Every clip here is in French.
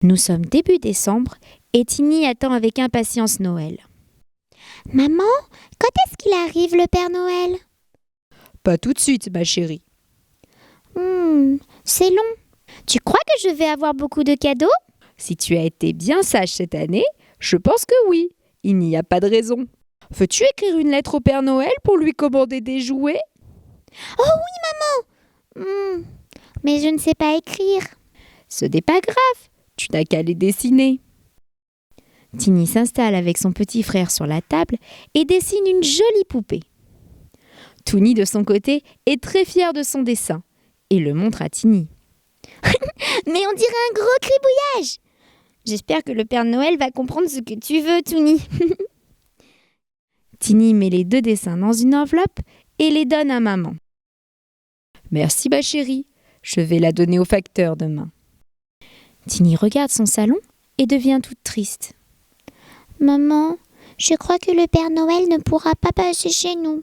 Nous sommes début décembre et Tiny attend avec impatience Noël. Maman, quand est-ce qu'il arrive le Père Noël ? Pas tout de suite, ma chérie. C'est long. Tu crois que je vais avoir beaucoup de cadeaux ? Si tu as été bien sage cette année, je pense que oui. Il n'y a pas de raison. Veux-tu écrire une lettre au Père Noël pour lui commander des jouets ? Oh oui, maman. Mais je ne sais pas écrire. Ce n'est pas grave, tu n'as qu'à les dessiner. Tiny s'installe avec son petit frère sur la table et dessine une jolie poupée. Toonie, de son côté, est très fière de son dessin et le montre à Tiny. Mais on dirait un gros gribouillage. J'espère que le Père Noël va comprendre ce que tu veux, Toonie. Tiny met les 2 dessins dans une enveloppe et les donne à maman. Merci, ma chérie. Je vais la donner au facteur demain. Tiny regarde son salon et devient toute triste. Maman, je crois que le Père Noël ne pourra pas passer chez nous.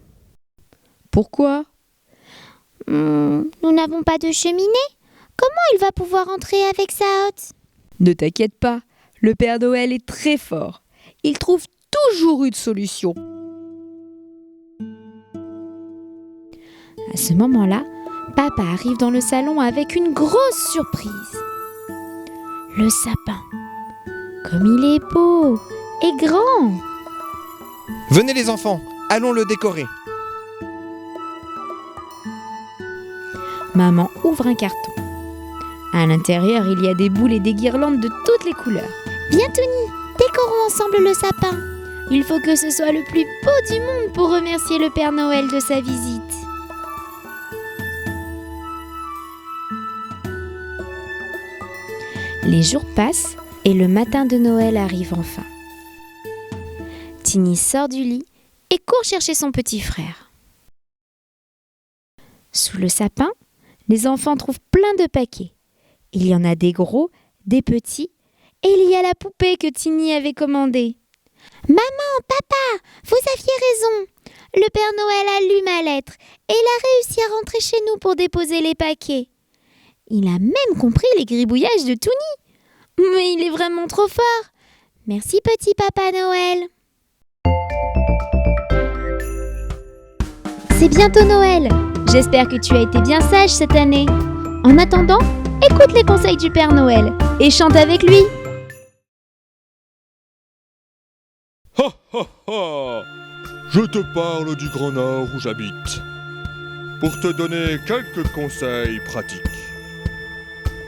Pourquoi ? Nous n'avons pas de cheminée. Comment il va pouvoir entrer avec sa hotte ? Ne t'inquiète pas, le Père Noël est très fort. Il trouve toujours une solution. À ce moment-là, Papa arrive dans le salon avec une grosse surprise. Le sapin. Comme il est beau et grand. Venez les enfants, allons le décorer. Maman ouvre un carton. À l'intérieur, il y a des boules et des guirlandes de toutes les couleurs. Viens, Toonie, décorons ensemble le sapin. Il faut que ce soit le plus beau du monde pour remercier le Père Noël de sa visite. Les jours passent et le matin de Noël arrive enfin. Tiny sort du lit et court chercher son petit frère. Sous le sapin, les enfants trouvent plein de paquets. Il y en a des gros, des petits, et il y a la poupée que Tiny avait commandée. Maman, papa, vous aviez raison. Le Père Noël a lu ma lettre et il a réussi à rentrer chez nous pour déposer les paquets. Il a même compris les gribouillages de Toonie. Mais il est vraiment trop fort. Merci, petit Papa Noël. C'est bientôt Noël. J'espère que tu as été bien sage cette année. En attendant, écoute les conseils du Père Noël et chante avec lui. Ha ha ha! Je te parle du Grand Nord où j'habite, pour te donner quelques conseils pratiques.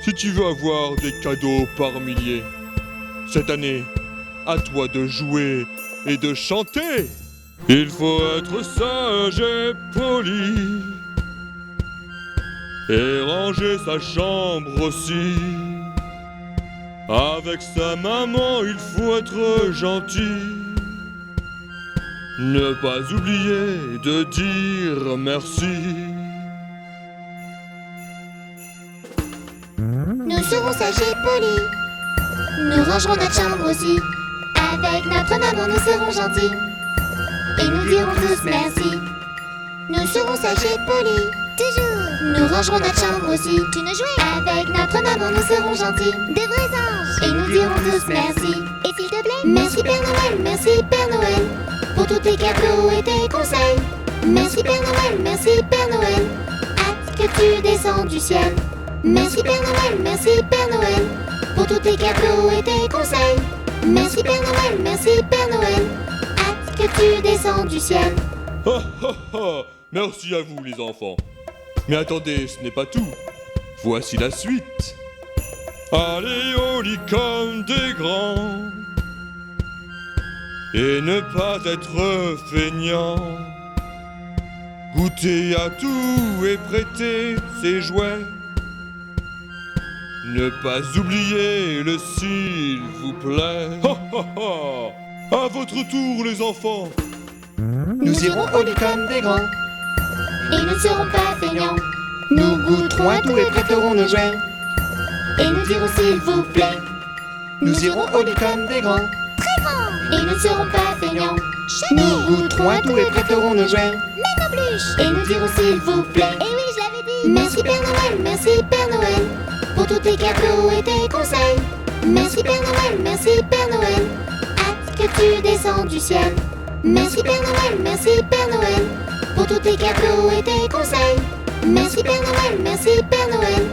Si tu veux avoir des cadeaux par milliers, cette année, à toi de jouer et de chanter. Il faut être sage et poli, et ranger sa chambre aussi. Avec sa maman, il faut être gentil. Ne pas oublier de dire merci. Nous serons sages et polis. Nous rangerons notre chambre aussi. Avec notre maman, nous serons gentils. Et nous dirons tous merci. Nous serons sages et polis. Toujours. Nous rangerons notre chambre aussi. Tu ne jouais. Avec notre maman, nous serons gentils. De vrais anges. Et nous dirons tous merci. Et s'il te plaît, merci Père Noël, merci Père Noël, pour tous tes cadeaux et tes conseils. Merci Père Noël, merci Père Noël. Hâte que tu descends du ciel. Merci Père Noël, merci Père Noël, pour tous tes cadeaux et tes conseils. Merci Père Noël, merci Père Noël. Hâte que tu descends du ciel. Ha ha ha! Merci à vous les enfants. Mais attendez, ce n'est pas tout. Voici la suite. Allez au lit comme des grands, et ne pas être feignant. Goûter à tout et prêter ses jouets. Ne pas oublier le s'il vous plaît. Ha ha ha! À votre tour les enfants. Nous irons au lit comme des grands, Et nous ne serons pas feignants. nous goûterons à tout et prêterons nos jouets. Et nous dirons s'il vous plaît. Nous irons au lit comme des grands, Et nous ne serons pas feignants. nous goûterons à tout et prêterons nos jouets. Et nous dirons s'il vous plaît. Et oui, je l'avais dit. Merci Père Noël, merci Père Noël, pour tous tes cadeaux et tes conseils. Merci Père Noël, hâte que tu descends du ciel. Merci Père Noël, pour tous tes cadeaux et tes conseils. Merci Père Noël,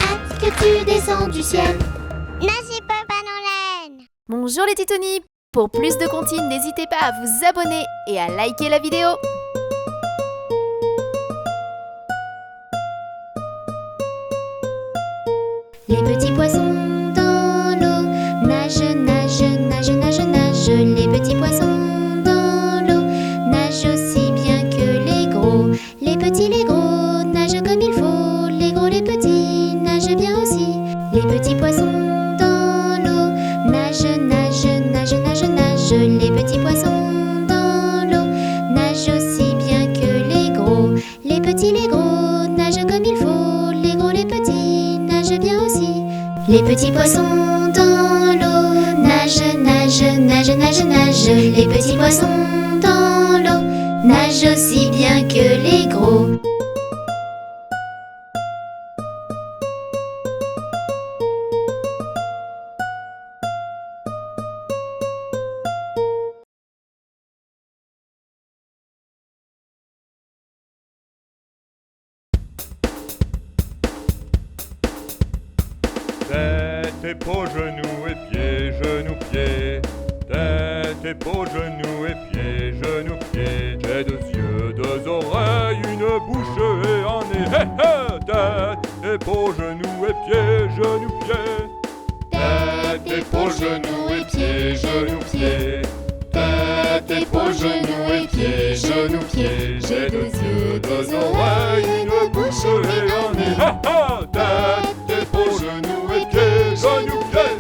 hâte que tu descends du ciel. Merci Papa Noël. Bonjour les Titonis. Pour plus de comptines, n'hésitez pas à vous abonner et à liker la vidéo. Les petits poissons dans l'eau nagent, nagent, nagent, nagent, nagent. Les petits poissons dans l'eau nagent aussi bien que les gros. Les petits, les gros nagent comme il faut. Les gros, les petits nagent bien aussi. Les petits poissons dans l'eau nagent, nagent, nagent, nagent, nagent. Les petits poissons dans l'eau nagent aussi bien que les gros. Les petits, les gros nagent comme il faut. Les gros, les petits nagent bien aussi. Les petits poissons dans l'eau nagent, nagent, nagent, nagent, nagent. Les petits poissons dans l'eau nagent aussi bien que les gros. Tête, épaules, genoux et pieds, genoux, pieds. Tête, épaules, genoux et pieds, genoux, pieds. J'ai 2 yeux, 2 oreilles, une bouche et un nez. Hé hé! Tête, épaules, genoux et pieds, genoux, pieds. Tête, épaules, genoux et pieds, genoux, pieds. Tête, épaules, genoux et pieds, genoux, pieds. J'ai 2 yeux, 2 oreilles, une bouche et un nez. Hé hé! Tête, épaules, genoux et pieds, genoux, pieds.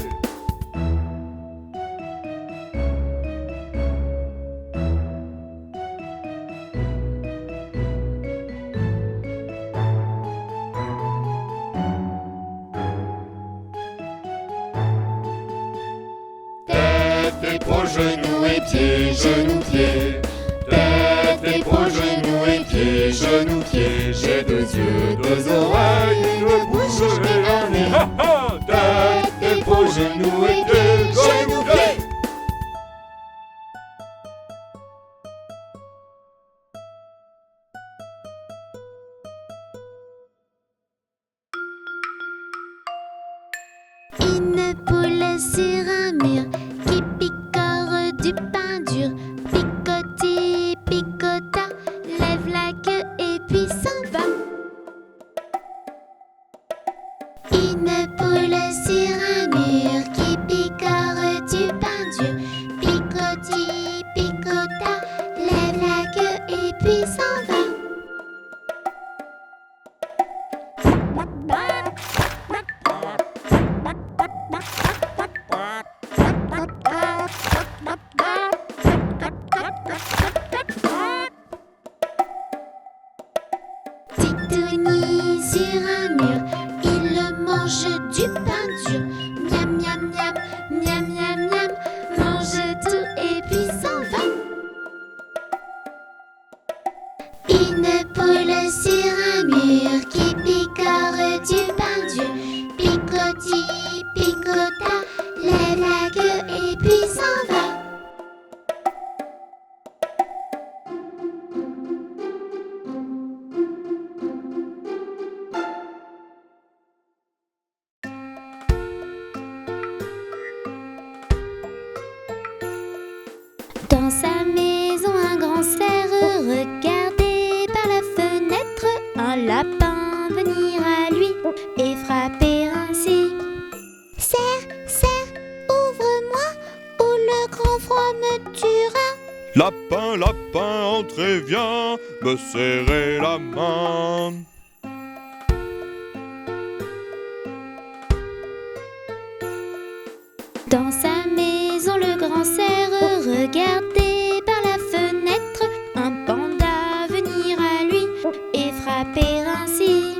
Tête, épaules, genoux et pieds, genoux, pieds. Tête, épaules, genoux et pieds, genoux, pieds. J'ai 2 yeux, 2 oreilles, une bouche et un nez. Ha ha! Tête, épaules, genoux et pieds, genoux, pieds. Une poule sur un mur qui picore du pain dur. Picoti, picota, lève la queue et puis s'en va. Une poule sur un mur qui picore du pain dur. Picoti, picota, lève la queue et puis s'en va. Titouni sur un mur, il mange du pain dur. Miam, miam, miam, miam, miam, miam, mange tout et puis s'en va. Une poule sur un mur qui picore du pain dur. Picoti, picota, lève la queue et puis s'en va. Dans sa maison, un grand cerf regardait par la fenêtre un lapin venir à lui et frapper ainsi. Cerf, cerf, ouvre-moi ou le grand froid me tuera. Lapin, lapin, entrez, viens me serrer la main. Dans sa maison, le grand cerf regardait par la fenêtre un panda venir à lui et frapper ainsi.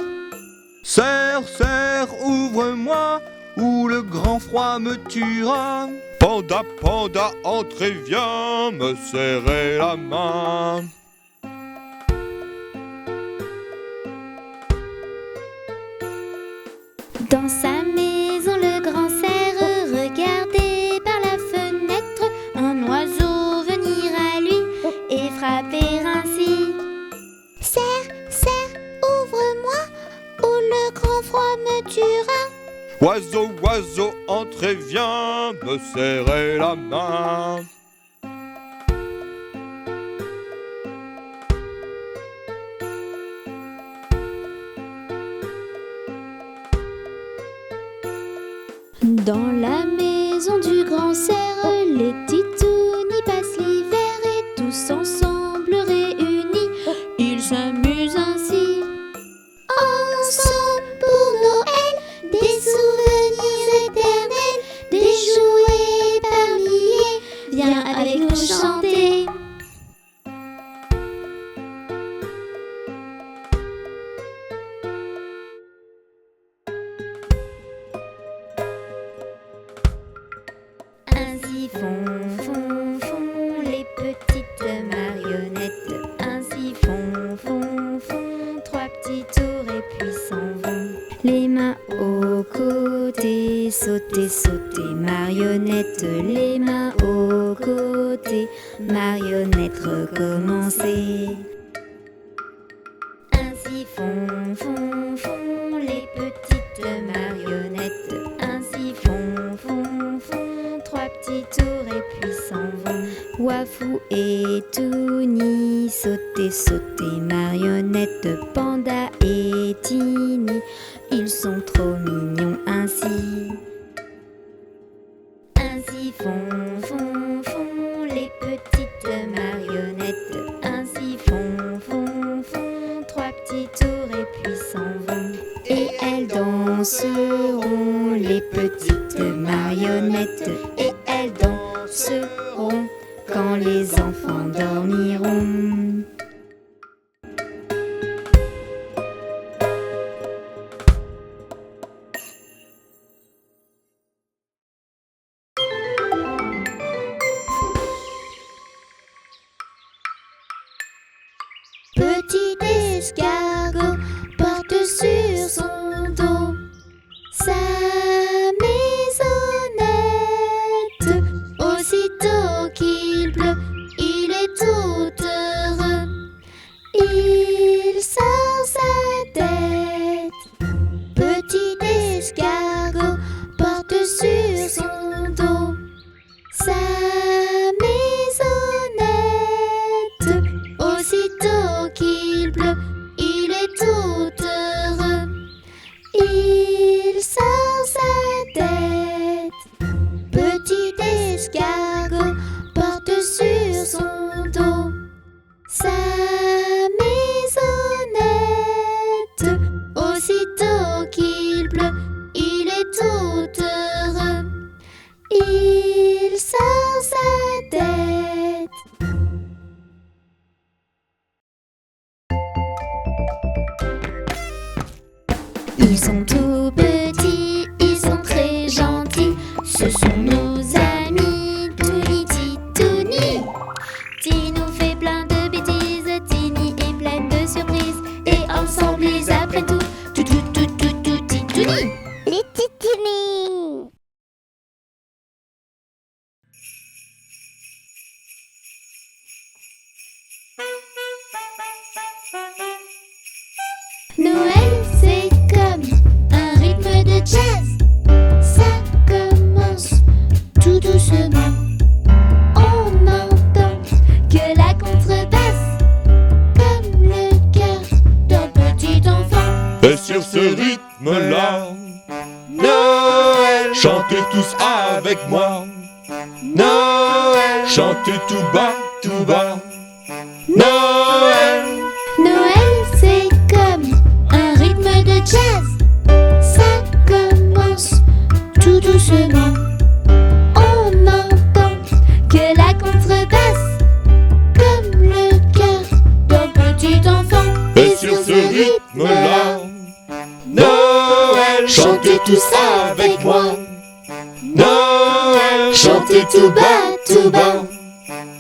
Cerf, cerf, ouvre-moi, ou le grand froid me tuera. Panda, panda, entrez, viens me serrer la main. Dans sa maison, le grand cerf froid me tuera. Oiseau, oiseau, entre et viens me serrer la main. Dans la maison du grand cerf, les titounis passent l'hiver et tous ensemble réunis, ils s'amusent ainsi. Ensemble pour Noël, des souvenirs éternels, des jouets par milliers, viens avec nous chanter. Ainsi font les petites marionnettes. Ainsi font trois petits tours et puis s'en vont. Les mains aux côtés, sauter, marionnettes. Les mains aux côtés, marionnettes, recommencer. Ainsi font les petites marionnettes. Ainsi font trois petits tours et puis s'en vont. Wafou et Touni, sauter, marionnettes. Panda et Tini, ils sont trop mignons ainsi. Ainsi font les petites marionnettes. Ainsi font trois petits tours et puis s'en vont. Et elles danseront, les petites marionnettes. Et elles danseront quand les enfants dormiront. Petit escargot porte sur son dos sa maisonnette. Aussitôt qu'il pleut, il est tout heureux. Il sort sa tête. Petit escargot porte sur son dos sa maisonnette. Aussitôt qu'il pleut, il est tout heureux. Il sort sa tête. Petit escargot porte sur son dos sa maisonnette. Aussitôt qu'il pleut, il est tout heureux. Il sort sa tête. Ils sont tout petits, ils sont très gentils. Ce sont nos amis, Touni, Titouni. Ti nous fait plein de bêtises, Tini est pleine de surprises. Et ensemble ils apprennent tout, Titouni. Les titounis. Noël, c'est comme un rythme de jazz. Ça commence tout doucement. On entend que la contrebasse, comme le cœur d'un petit enfant. Et sur ce rythme-là, Noël, chantez tous avec moi. Noël, chantez tout bas, Noël. Noël, c'est comme un rythme de jazz. Ça commence tout doucement. On entend que la contrebasse, comme le cœur d'un petit enfant. Et sur ce rythme-là, Noël, chantez tous avec moi. Noël, chantez tout bas,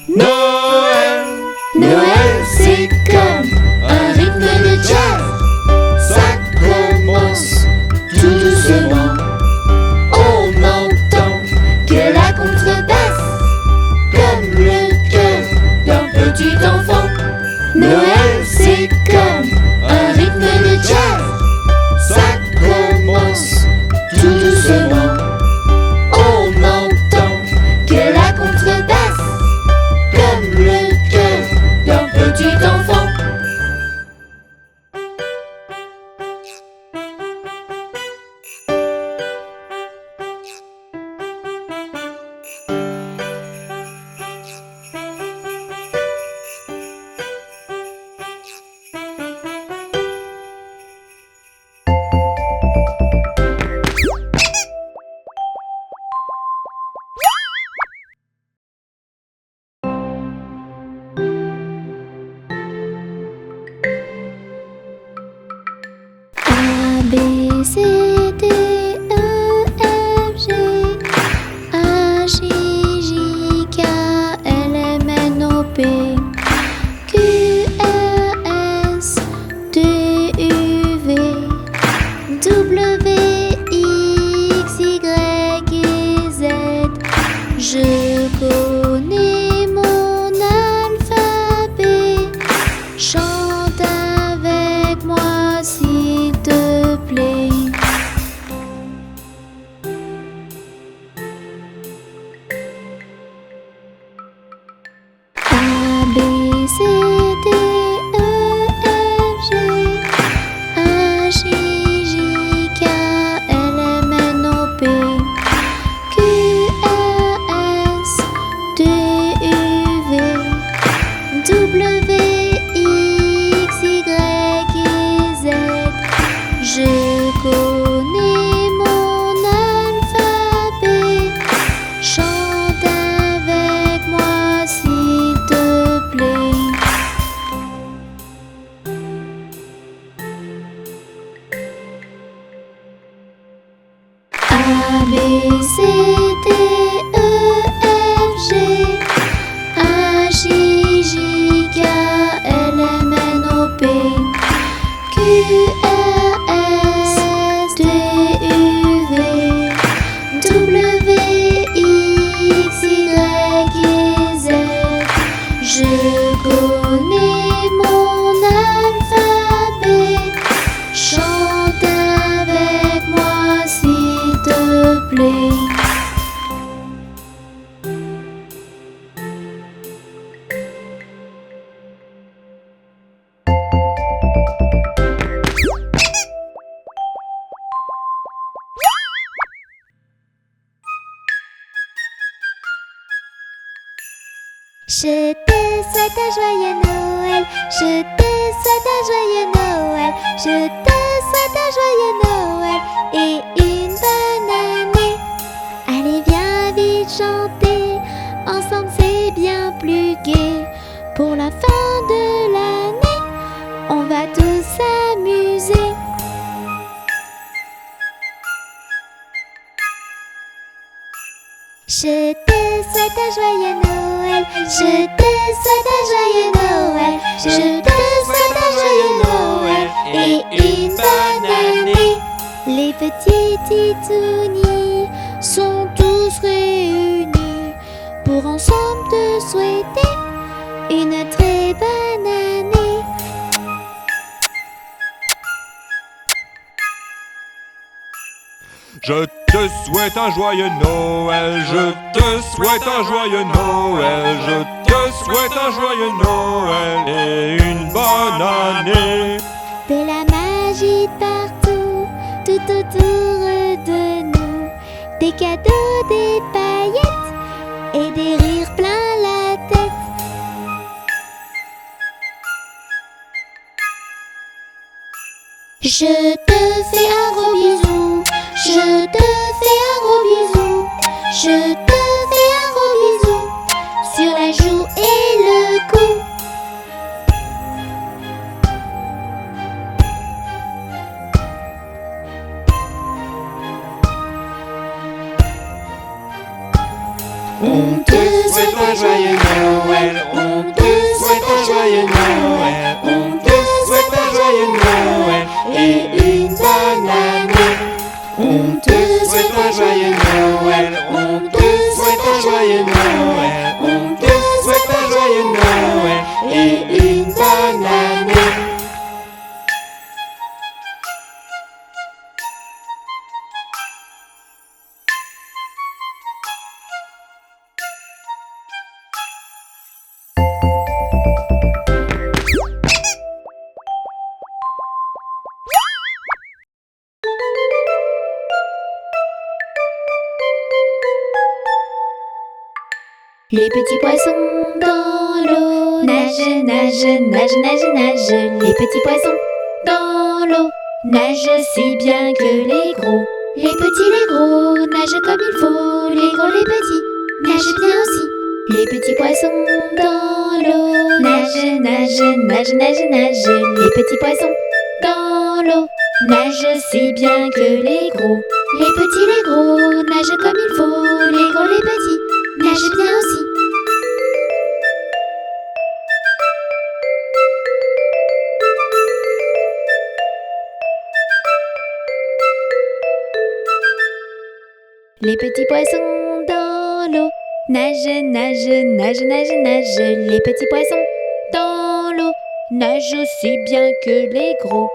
Noël. Noël, c'est comme un rythme de jazz. Ça commence tout doucement. On entend que la contrebasse, comme le cœur d'un petit enfant. Noël, c'est comme un rythme de jazz. Ça commence B, C, D, E, F, G, H, I, J, K, L, M, N, O, P, Q, R, S, T, U, V, W, X, Y et Z. Je connais mon alphabet. Chante avec moi s'il te plaît. A, B, C, D, E, F, G, H, I, J, K, L, M, N, O, P, Q, R, S, T, U, V, W, X, Y et Z. Je connais mon alphabet. Chante avec moi s'il te plaît. A, B, C, D, E, F, G, H, I, J, K, L, M, N, O, P, Q, R, S, T, U, V, W, X, Y et Z. Je connais mon alphabet. Chante avec moi s'il te plaît. Je te souhaite un joyeux Noël. Je te souhaite un joyeux Noël. Je te souhaite un joyeux Noël et une bonne année. Allez, viens vite chanter. Ensemble, c'est bien plus gai. Pour la fin de l'année, on va tous s'amuser. Je te souhaite un joyeux Noël. Je te souhaite un joyeux Noël. Je te souhaite un joyeux Noël et une bonne année. Les petits titounis sont tous réunis pour ensemble te souhaiter une très bonne année. Je te souhaite un joyeux Noël, je te souhaite un joyeux Noël, je te souhaite un joyeux Noël et une bonne année. De la magie partout, tout autour de nous. Des cadeaux, des paillettes et des rires plein la tête. Je te fais un gros bisou. Je te fais un gros bisou. Je te fais un gros bisou sur la joue et le cou. On te souhaite un joyeux Noël. On te souhaite un joyeux Noël. On te souhaite un joyeux Noël et une bonne année. On te souhaite un joyeux Noël. On te souhaite un joyeux Noël. On te souhaite un joyeux Noël et une bonne année. Les petits poissons dans l'eau nagent, nagent, nagent, nagent, nagent. Les petits poissons dans l'eau nagent si bien que les gros. Les petits, les gros nagent comme il faut. Les gros, les petits nagent bien aussi. Les petits poissons dans l'eau nagent, nagent, nagent, nagent, nagent. Les petits poissons dans l'eau nagent aussi bien que les gros. Les petits, les gros, nagent comme il faut. Les gros, les petits, nagent bien aussi. Les petits poissons dans l'eau nagent, nagent, nagent, nagent, nagent. Les petits poissons dans l'eau nagent aussi bien que les gros.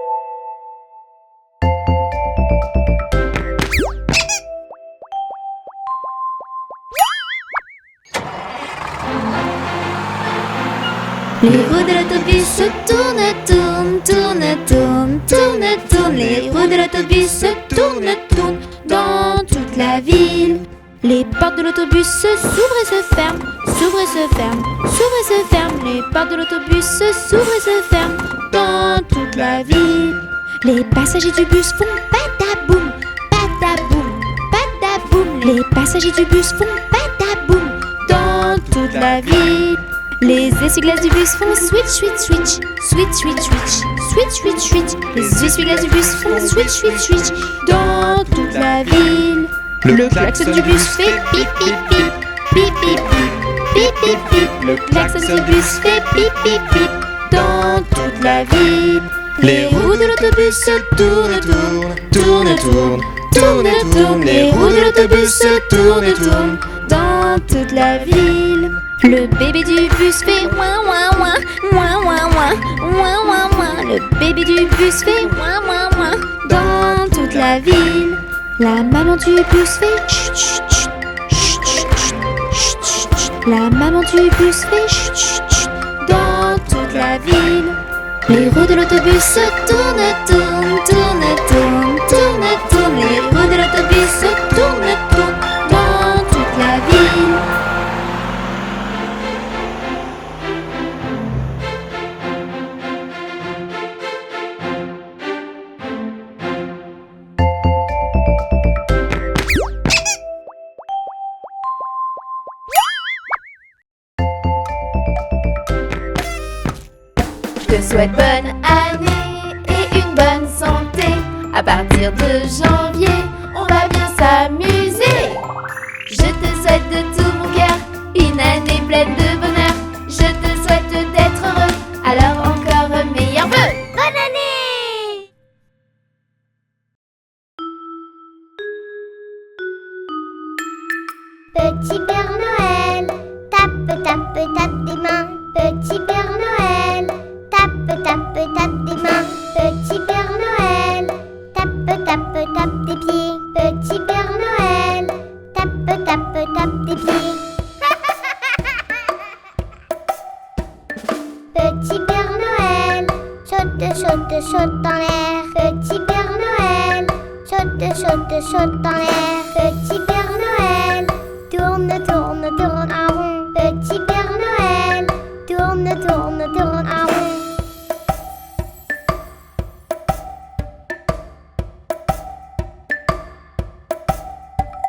Les roues de l'autobus se tournent, tournent, tournent, tournent, tournent, tournent. Les roues de l'autobus se tournent, tournent dans toute la ville. Les portes de l'autobus s'ouvrent et se ferment, s'ouvrent et se ferment, s'ouvrent et se ferment. Les portes de l'autobus s'ouvrent et se ferment dans toute la ville. Les passagers du bus font pataboum, pataboum, pataboum. Les passagers du bus font pataboum dans toute la ville. Les essuie-glaces du bus font switch, switch, switch, switch, switch, switch, switch, switch, switch. Les essuie-glaces du bus font switch, switch, switch dans toute la ville. Le klaxon du bus fait pip, pip, pip, pip, pip, pip, pip, pip, pip. Le klaxon du bus fait pip, pip, pip dans toute la ville. Les roues de l'autobus se tournent, tournent, tournent, tournent, tournent, tournent. Les roues de l'autobus se tournent, tournent dans toute la ville. Le bébé du bus fait ouin ouin ouin, ouin ouin ouin, ouin ouin ouin. Le bébé du bus fait ouin ouin ouin dans toute la ville. La maman du bus fait chut chut chut, chut chut chut, chut chut. La maman du bus fait chut chut chut dans toute la ville. Les roues de l'autobus se tournent, tournent, tournent, tournent, tournent, tournent. Les roues de l'autobus se tournent, tournent dans toute la ville. Je te souhaite bonne année et une bonne santé. À partir de janvier, on va bien s'amuser. Je te souhaite de tout mon cœur une année pleine de bonheur. Je te souhaite d'être heureux, alors encore meilleurs vœux. Bonne année! Petit Père Noël, tape, tape, tape des mains. Petit Père Noël, tape, tape, tape des mains. Petit Père Noël, tape, tape, tape des pieds. Petit Père Noël, tape, tape, tape des pieds. Petit Père Noël, saute, saute, saute dans l'air. Petit Père Noël, saute, saute, saute dans l'air. Petit Père Noël, tourne, tourne, tourne en rond. Petit Père Noël, tourne, tourne, tourne en rond.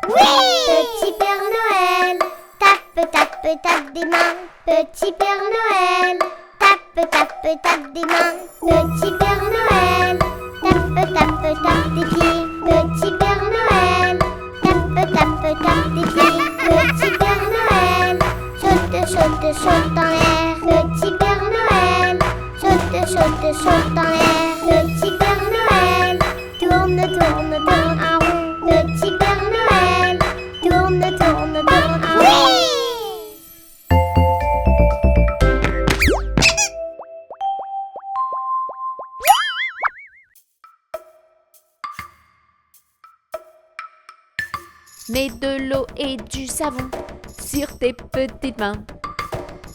Petit Père Noël, tape, tape, tape des mains. Petit Père Noël, tape, tape, tape des mains. Petit Père Noël, tape, tape, tape des pieds. Petit Père Noël, tape, tape, tape des pieds. Petit Père Noël, saute, saute, saute dans l'air. Petit Père Noël, saute, saute, saute dans l'air. Petit Père Noël, tourne, tourne, tourne en rond. Petit Père Noël, tourne, tourne, tourne en rond. Mets de l'eau et du savon sur tes petites mains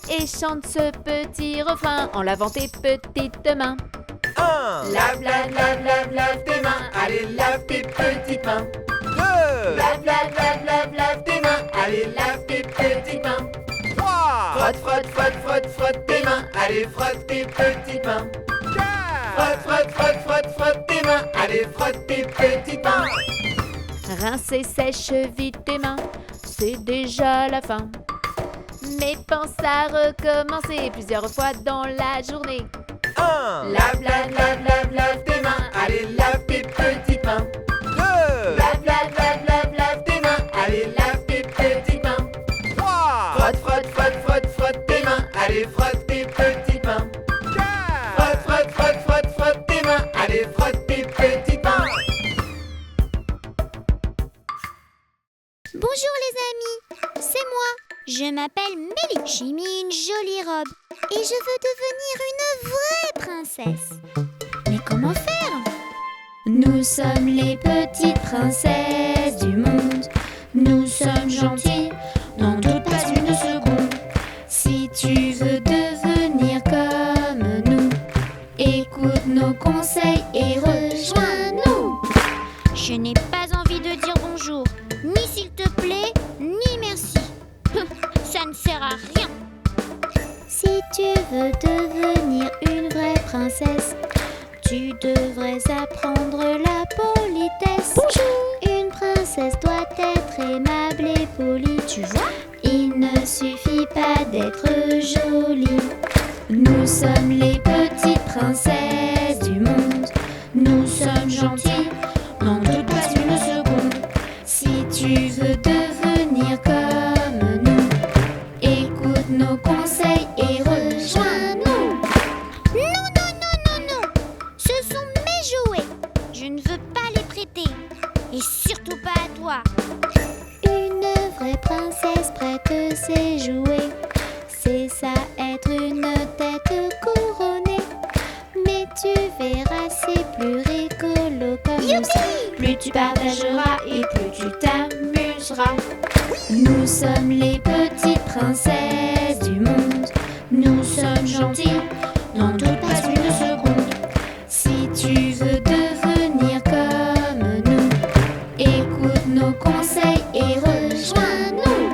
et chante ce petit refrain en lavant tes petites mains. Lave, lave, lave, lave, lave tes mains, allez lave tes petites mains. Lave, lave, lave, lave, lave tes mains, allez lave tes petites mains. Frotte, frotte, frotte, frotte, frotte tes mains, allez frotte tes petites mains. Frotte, frotte, frotte, frotte, frotte tes mains, allez frotte tes petites mains. Rince et sèche vite tes mains, c'est déjà la fin. Mais pense à recommencer plusieurs fois dans la journée. Lave, lave, lave, lave, lave tes mains, allez lave tes Je m'appelle Mélie. J'ai mis une jolie robe et je veux devenir une vraie princesse. Mais comment faire? Nous sommes les petites princesses du monde. Nous sommes gentilles, n'en doute pas une seconde. Si tu veux devenir comme nous, écoute nos conseils et rejoins-nous. Je n'ai pas envie de dire bonjour, ni s'il te plaît, ni merci. Ça ne sert à rien. Si tu veux devenir une vraie princesse, tu devrais apprendre la politesse. Bonjour. Une princesse doit être aimable et polie. Tu vois, il ne suffit pas d'être jolie. Nous sommes les petites princesses du monde. Nous sommes gentilles, n'en doute pas une seconde. Si tu veux devenir comme nous, écoute nos conseils et rejoins-nous. Non, non, non, non, non. Ce sont mes jouets. Je ne veux pas les prêter. Et surtout pas à toi. Une vraie princesse prête ses jouets. C'est ça être une tête couronnée. Mais tu verras, c'est plus rigolo comme ça. Plus tu partageras et plus tu t'amuseras. Nous sommes les petites princesses du monde. Nous sommes gentilles, n'en doute pas une seconde. Si tu veux devenir comme nous, écoute nos conseils et rejoins-nous.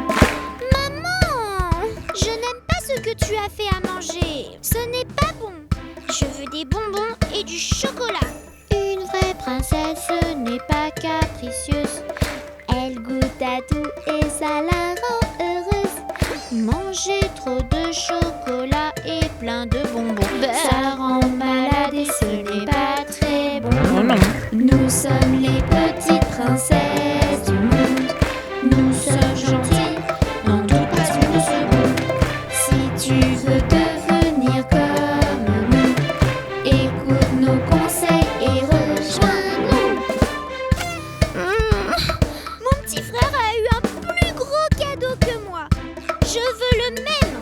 Maman, je n'aime pas ce que tu as fait à manger. Ce n'est pas bon. Je veux des bonbons et du chocolat. Une vraie princesse n'est pas capricieuse. Elle goûte à tout et ça la rend heureuse. Manger trop de chocolat et plein de bonbons, ça rend malade et ce n'est pas très bon. Nous sommes les petites princesses du monde. Nous sommes gentilles, n'en doute pas une seconde. Si tu veux devenir comme nous, écoute nos conseils et rejoins-nous. Mon petit frère a eu un plus gros cadeau que moi. Je veux le même.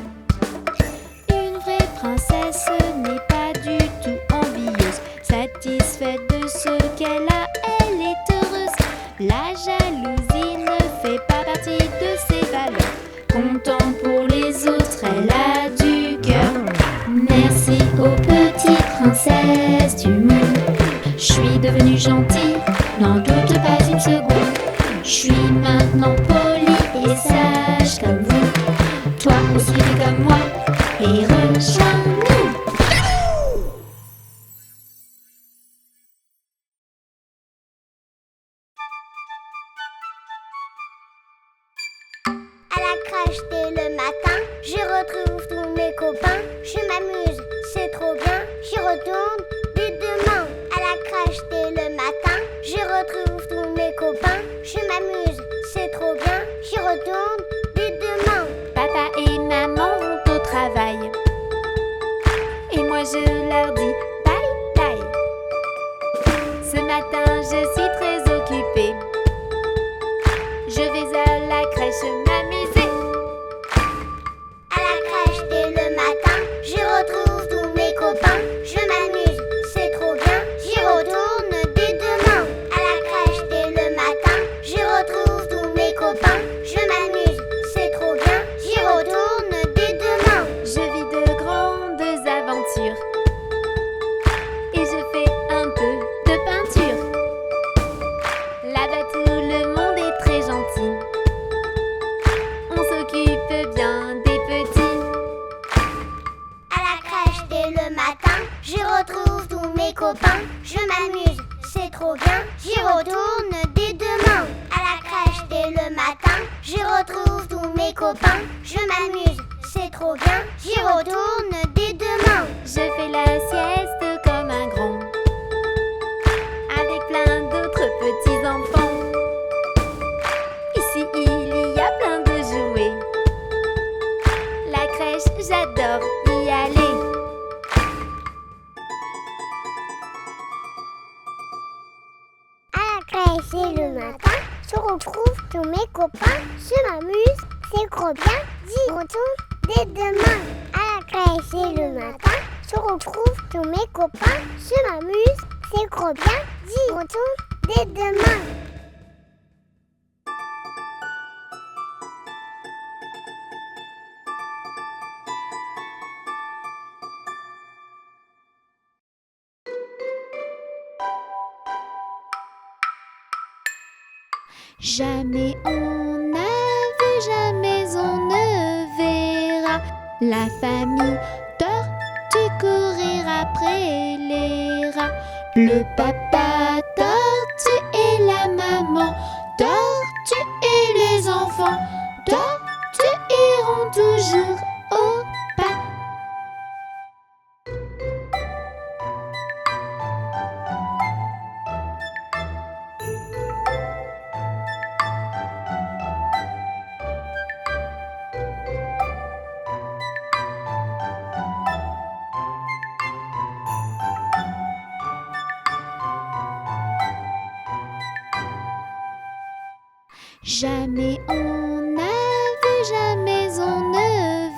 Une vraie princesse n'est pas du tout envieuse. Satisfaite de ce qu'elle a, elle est heureuse. La jalousie ne fait pas partie de ses valeurs. Comptant pour les autres, elle a du cœur. Merci aux petites princesses du monde. Je suis devenue gentille, n'en doute pas une seconde. Je suis maintenant polie et sage comme vous. Toi aussi fais comme moi et rejoins-nous. À la crèche dès le matin, je retrouve tous mes copains. Je m'amuse, c'est trop bien, j'y retourne dès demain. À la crèche dès le matin, je retrouve tous mes copains. Je m'amuse, c'est trop bien, j'y retourne dès demain. Papa et maman vont au travail. Et moi je leur dis bye bye. Ce matin je suis très occupée. Je vais à la crèche m'amuser. À la crèche dès le matin, je retrouve tous mes copains. Je m'amuse, c'est trop bien, j'y retourne dès demain. À la crèche dès le matin, je retrouve tous mes copains. Je m'amuse, c'est trop bien, j'y retourne dès demain. Je vis de grandes aventures. Et je fais un peu de peinture. Là-bas tout le monde est très gentil. On s'occupe bien des petits. À la crèche dès le matin, je retrouve tous mes copains. Je m'amuse, c'est trop bien, j'y retourne dès demain. À la crèche dès le matin, je retrouve tous mes copains. Je m'amuse, c'est trop bien, j'y retourne dès demain. Je fais la sieste comme un grand, avec plein d'autres petits enfants. Ici il y a plein de jouets. La crèche, j'adore y aller. À la crèche dès le matin, je retrouve tous mes copains. Je m'amuse, c'est trop bien, j'y Dis, retourne dès demain à la crèche et le matin. Je retrouve tous mes copains. Je m'amuse, c'est trop bien. Dis, retourne dès demain. Jamais on n'a vu, jamais on ne verra la famille tortue courir après les rats. Le papa tortue et la maman tortue et les enfants tortues iront toujours au pas. Jamais on n'a vu, jamais on ne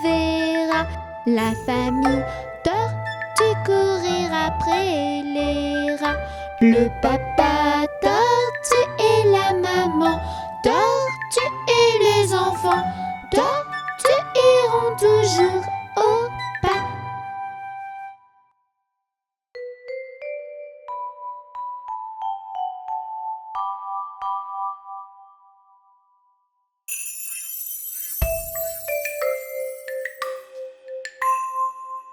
verra la famille tortue courir après les rats. Le papa tortue et la maman tortue et les enfants tortues iront toujours au pas.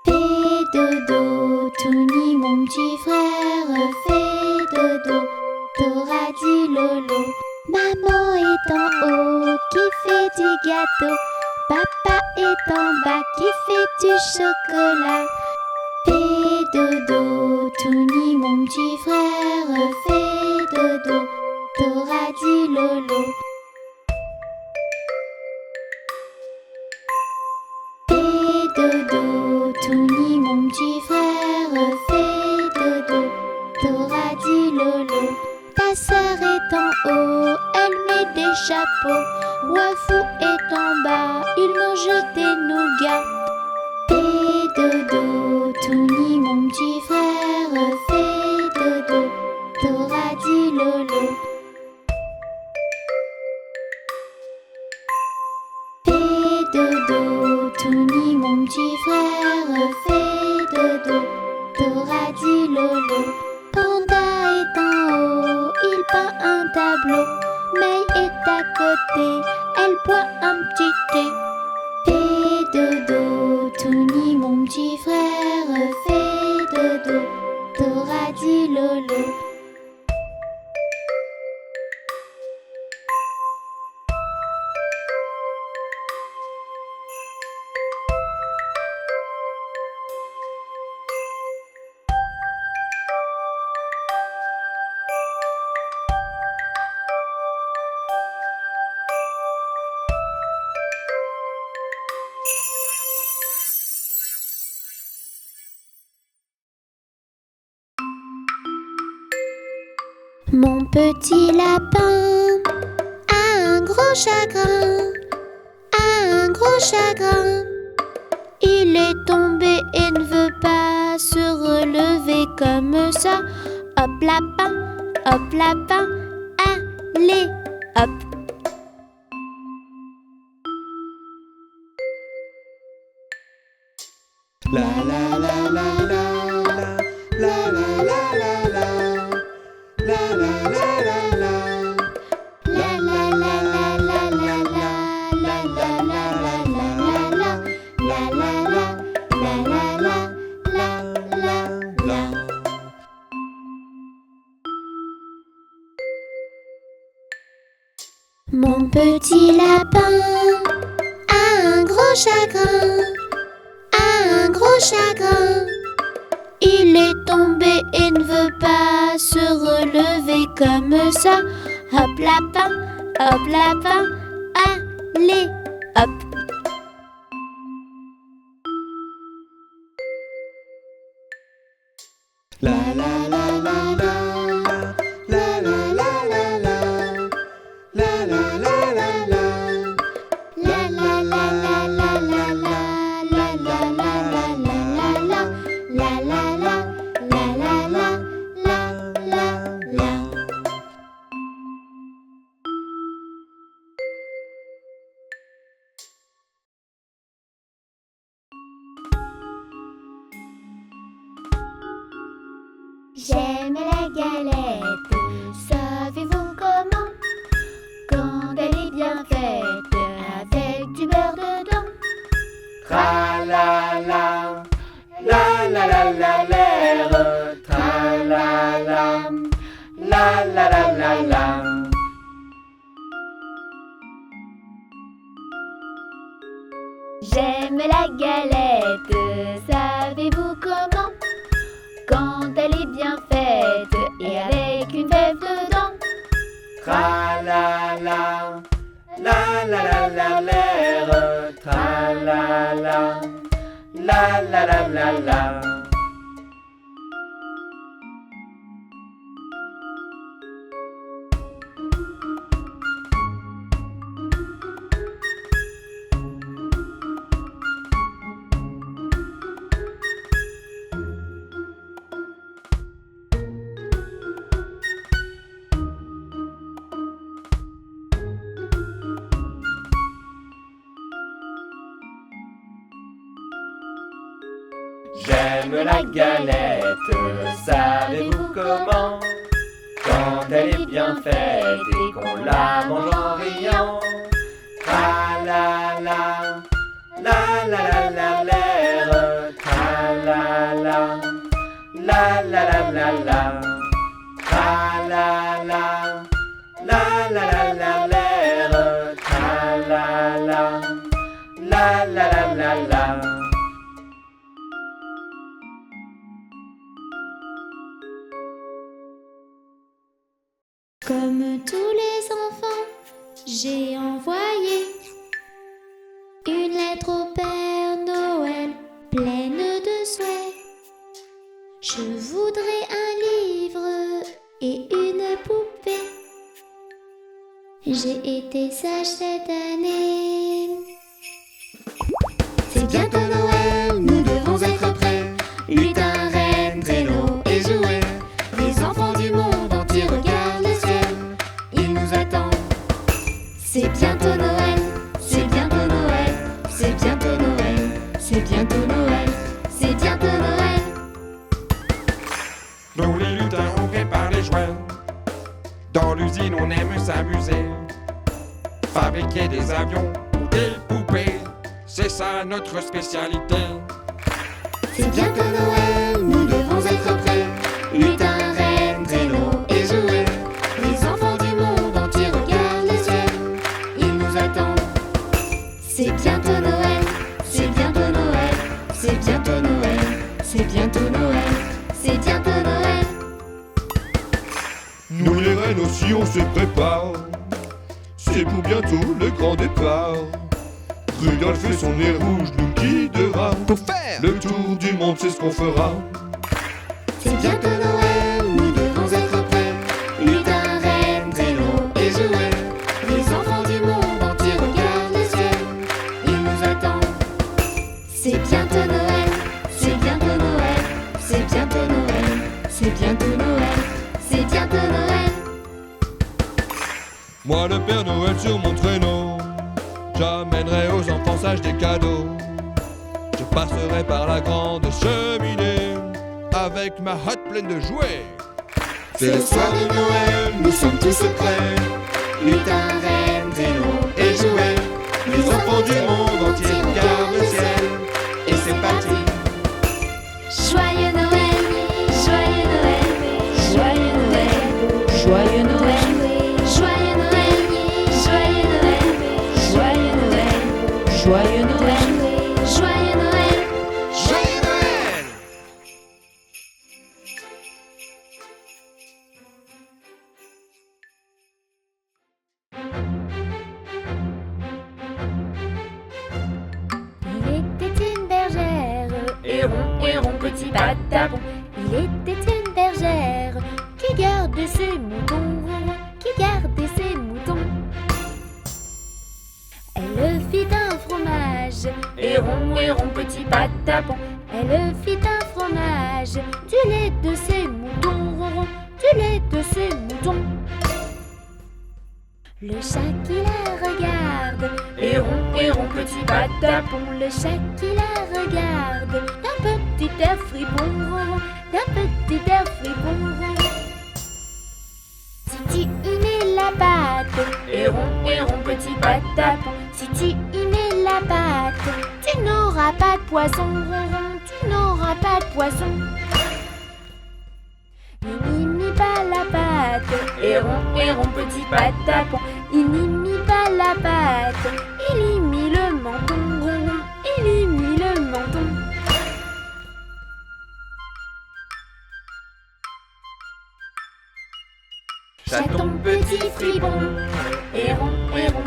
Fais dodo, Tony mon petit frère, fais dodo, t'auras dit lolo. Maman est en haut qui fait du gâteau, papa est en bas qui fait du chocolat. Fais dodo, Tony mon petit frère, fais dodo, t'auras dit lolo. Fais dodo, Tony mon petit frère, fais dodo, t'auras dit lolo. Ta sœur est en haut, elle met des chapeaux. Wafou est en bas, ils mangent des nougats. Fais dodo, Tony mon petit frère, fais dodo, t'auras dit lolo. Fais dodo, Tony mon petit frère, fais dodo, t'auras dit lolo. Panda est en haut, il peint un tableau. May est à côté, elle boit un petit thé. Fais dodo, Tony mon petit frère, fais dodo, t'auras dit lolo. Mon petit lapin a un gros chagrin, a un gros chagrin. Il est tombé et ne veut pas se relever comme ça. Hop lapin, allez, hop. La la la la la la la la la la la. La la la la la. La la la la la la la. La la la la la la. La la la la la la la. Mon petit lapin a un gros chagrin, a un gros chagrin. Il est tombé et ne veut pas se relever comme ça. Hop lapin, allez, hop. La la la la la. La la la la la. La la la la la. La la la la la. la la la la la. J'aime la galette, savez-vous comment? Quand elle est bien faite et avec une fève dedans. Tra la la, la la la la l'air, tra la la, la la la la la. J'aime la galette, savez-vous comment? Quand elle est bien faite et qu'on la mange en riant. Tra la la, la la la la l'air, tra la la, la la la la la. Tra la la, la la la la l'air, tra la la, la la la la la. Comme tous les enfants, j'ai envoyé une lettre au Père Noël pleine de souhaits. Je voudrais un livre et une poupée. J'ai été sage cette année. C'est bientôt Noël, nous devons être prêts. Lutin, reine, traîneau et jouets. Les enfants du monde entier regardent le ciel. Ils nous attendent. C'est bientôt Noël, c'est bientôt Noël, c'est bientôt Noël, c'est bientôt Noël, c'est bientôt Noël. Nous les lutins, on prépare les jouets. Dans l'usine, on aime s'amuser. Fabriquer des avions ou des poupées, c'est ça notre spécialité. C'est bientôt Noël, nous devons être prêts. Lutin, reine, traîneau et jouets. Les enfants du monde entier regardent le ciel. Ils nous attendent. C'est bientôt Noël, c'est bientôt Noël, c'est bientôt Noël, c'est bientôt Noël, c'est bientôt Noël. Nous les reines aussi on se prépare. C'est pour bientôt le grand départ. Rudolph et son nez rouge nous guidera. Pour faire Le tour du monde c'est ce qu'on fera. C'est bientôt Noël, nous devons être prêts. Lutin, reine, traîneau et jouets. Les enfants du monde entier regardent le ciel. Ils nous attendent. C'est bientôt Noël, c'est bientôt Noël, c'est bientôt Noël, c'est bientôt Noël, c'est bientôt Noël. Moi le Père Noël sur mon traîneau, j'amènerai aux enfants sages des cadeaux. Je passerai par la grande cheminée avec ma hotte pleine de jouets. C'est le soir de Noël, nous sommes tous prêts. Lutin, reine, traîneau et jouets. Les enfants du monde entier regardent le ciel. Et c'est parti. Joyeux Noël, joyeux Noël, joyeux Noël, Joyeux Noël, joyeux Noël, joyeux Noël, joyeux Noël, joyeux Noël. joyeux Noël. Joyeux Noël. Il était une bergère, héron, petit patapon. Il était une bergère qui gardait ses moutons, qui gardait ses moutons. Elle fit un fromage, héron, petit patapon. Elle fit un fromage, du lait de ses moutons, du lait de ses moutons. Le chat qui la regarde, héron, petit patapon. Le chat qui la regarde, d'un petit air fripon, d'un petit air fripon. Si tu y mets la pâte, héron, petit patapon. Si tu y mets la pâte, tu n'auras pas de poisson, tu n'auras pas de poisson. N'y pas la pâte, Héron, petit patapon, il n'y mit pas la patte, il y mit le menton, ronron, il y mit le menton. Chaton petit fripon, héron,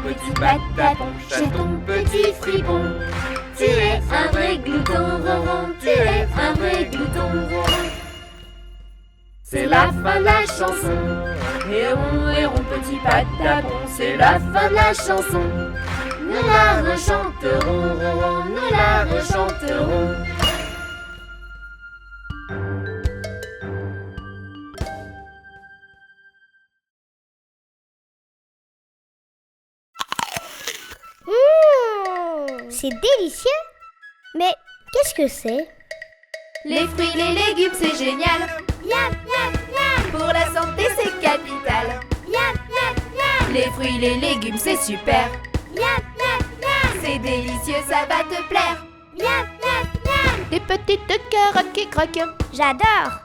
petit patapon, chaton petit fripon. Tu es un vrai glouton, ronron, tu es un vrai glouton, ronron. C'est la fin de la chanson. Héron, petit patapon, c'est la fin de la chanson. Nous la rechanterons, ronron, nous la rechanterons. C'est délicieux. Mais qu'est-ce que c'est? Les fruits, les légumes, c'est génial. Miam, miam, miam. Pour la santé, c'est capital. Miam, miam, miam. Les fruits, les légumes, c'est super. Miam, miam, miam. C'est délicieux, ça va te plaire. Miam, miam, miam. Des petites carottes qui croquent. J'adore.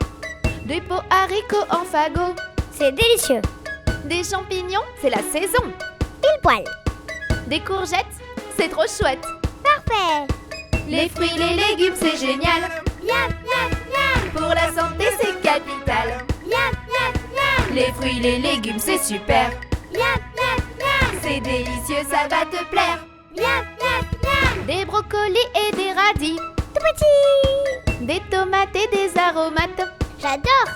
Des pots haricots en fagot. C'est délicieux. Des champignons, c'est la saison. Pile poil. Des courgettes, c'est trop chouette. Parfait. Les fruits, les légumes, c'est génial. Miam, miam, miam. Pour la santé, c'est capital. Miam, miam, miam. Les fruits, les légumes, c'est super. Miam, miam, miam. C'est délicieux, ça va te plaire. Miam, miam, miam. Des brocolis et des radis. Tout petit. Des tomates et des aromates. J'adore.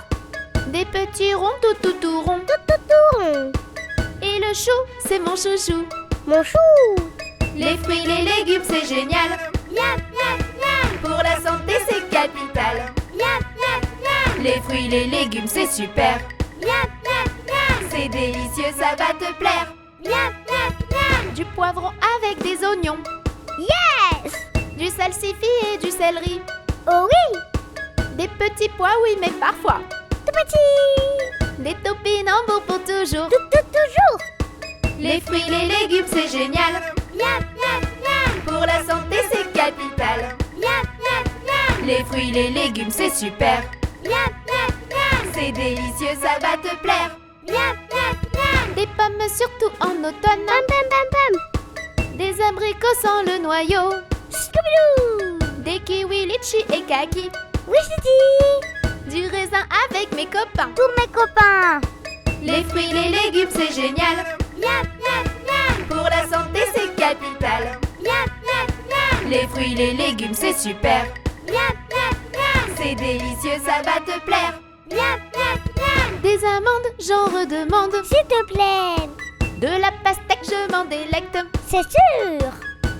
Des petits ronds tout ronds. Tout rond. Et le chou, c'est mon chouchou. Mon chou. Les fruits, les légumes, c'est génial. Miam, miam, miam. Pour la santé, c'est capital. Miam, miam, miam. Les fruits, les légumes, c'est super. Miam, miam, miam. C'est délicieux, ça va te plaire. Miam, miam, miam. Du poivron avec des oignons. Yes. Du salsifis et du céleri. Oh oui. Des petits pois, oui, mais parfois. Tout petit. Des topinambours pour toujours. Toujours. Les fruits, les légumes, c'est génial. Miam, miam, miam. Pour la santé, c'est capital. Miam, miam, miam. Les fruits, les légumes, c'est super. Miam, miam, miam. C'est délicieux, ça va te plaire. Miam, miam, miam. Des pommes surtout en automne. Pam pam pam pam. Des abricots sans le noyau. Scooby-Doo. Des kiwis, litchis et kaki. Oui, je dis. Du raisin avec mes copains. Tous mes copains. Les fruits, les légumes, c'est génial. Miam, miam, miam. Pour la santé, c'est capital. Miam, miam, miam. Les fruits, les légumes, c'est super. Miam, miam, miam. C'est délicieux, ça va te plaire. Miam, miam, miam. Des amandes, j'en redemande. S'il te plaît. De la pastèque, je m'en délecte. C'est sûr.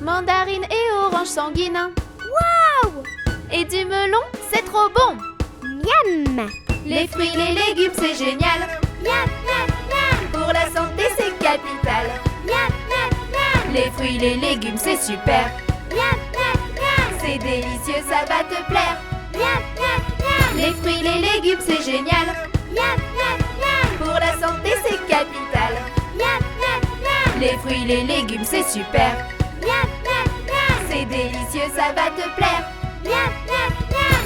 Mandarine et orange sanguine. Waouh. Et du melon, c'est trop bon. Miam. Les fruits, les légumes, c'est génial. Miam, miam, miam. Pour la santé, c'est capital. Miam, miam, miam. Les fruits, les légumes, c'est super. Miam, miam, miam. C'est délicieux, ça va te plaire. Miam, miam, miam. Les fruits, les légumes, c'est génial. Miam, miam, miam. Pour la santé, c'est capital. Miam, miam, miam. Les fruits, les légumes, c'est super. Miam, miam, miam. C'est délicieux, ça va te plaire. Miam, miam, miam.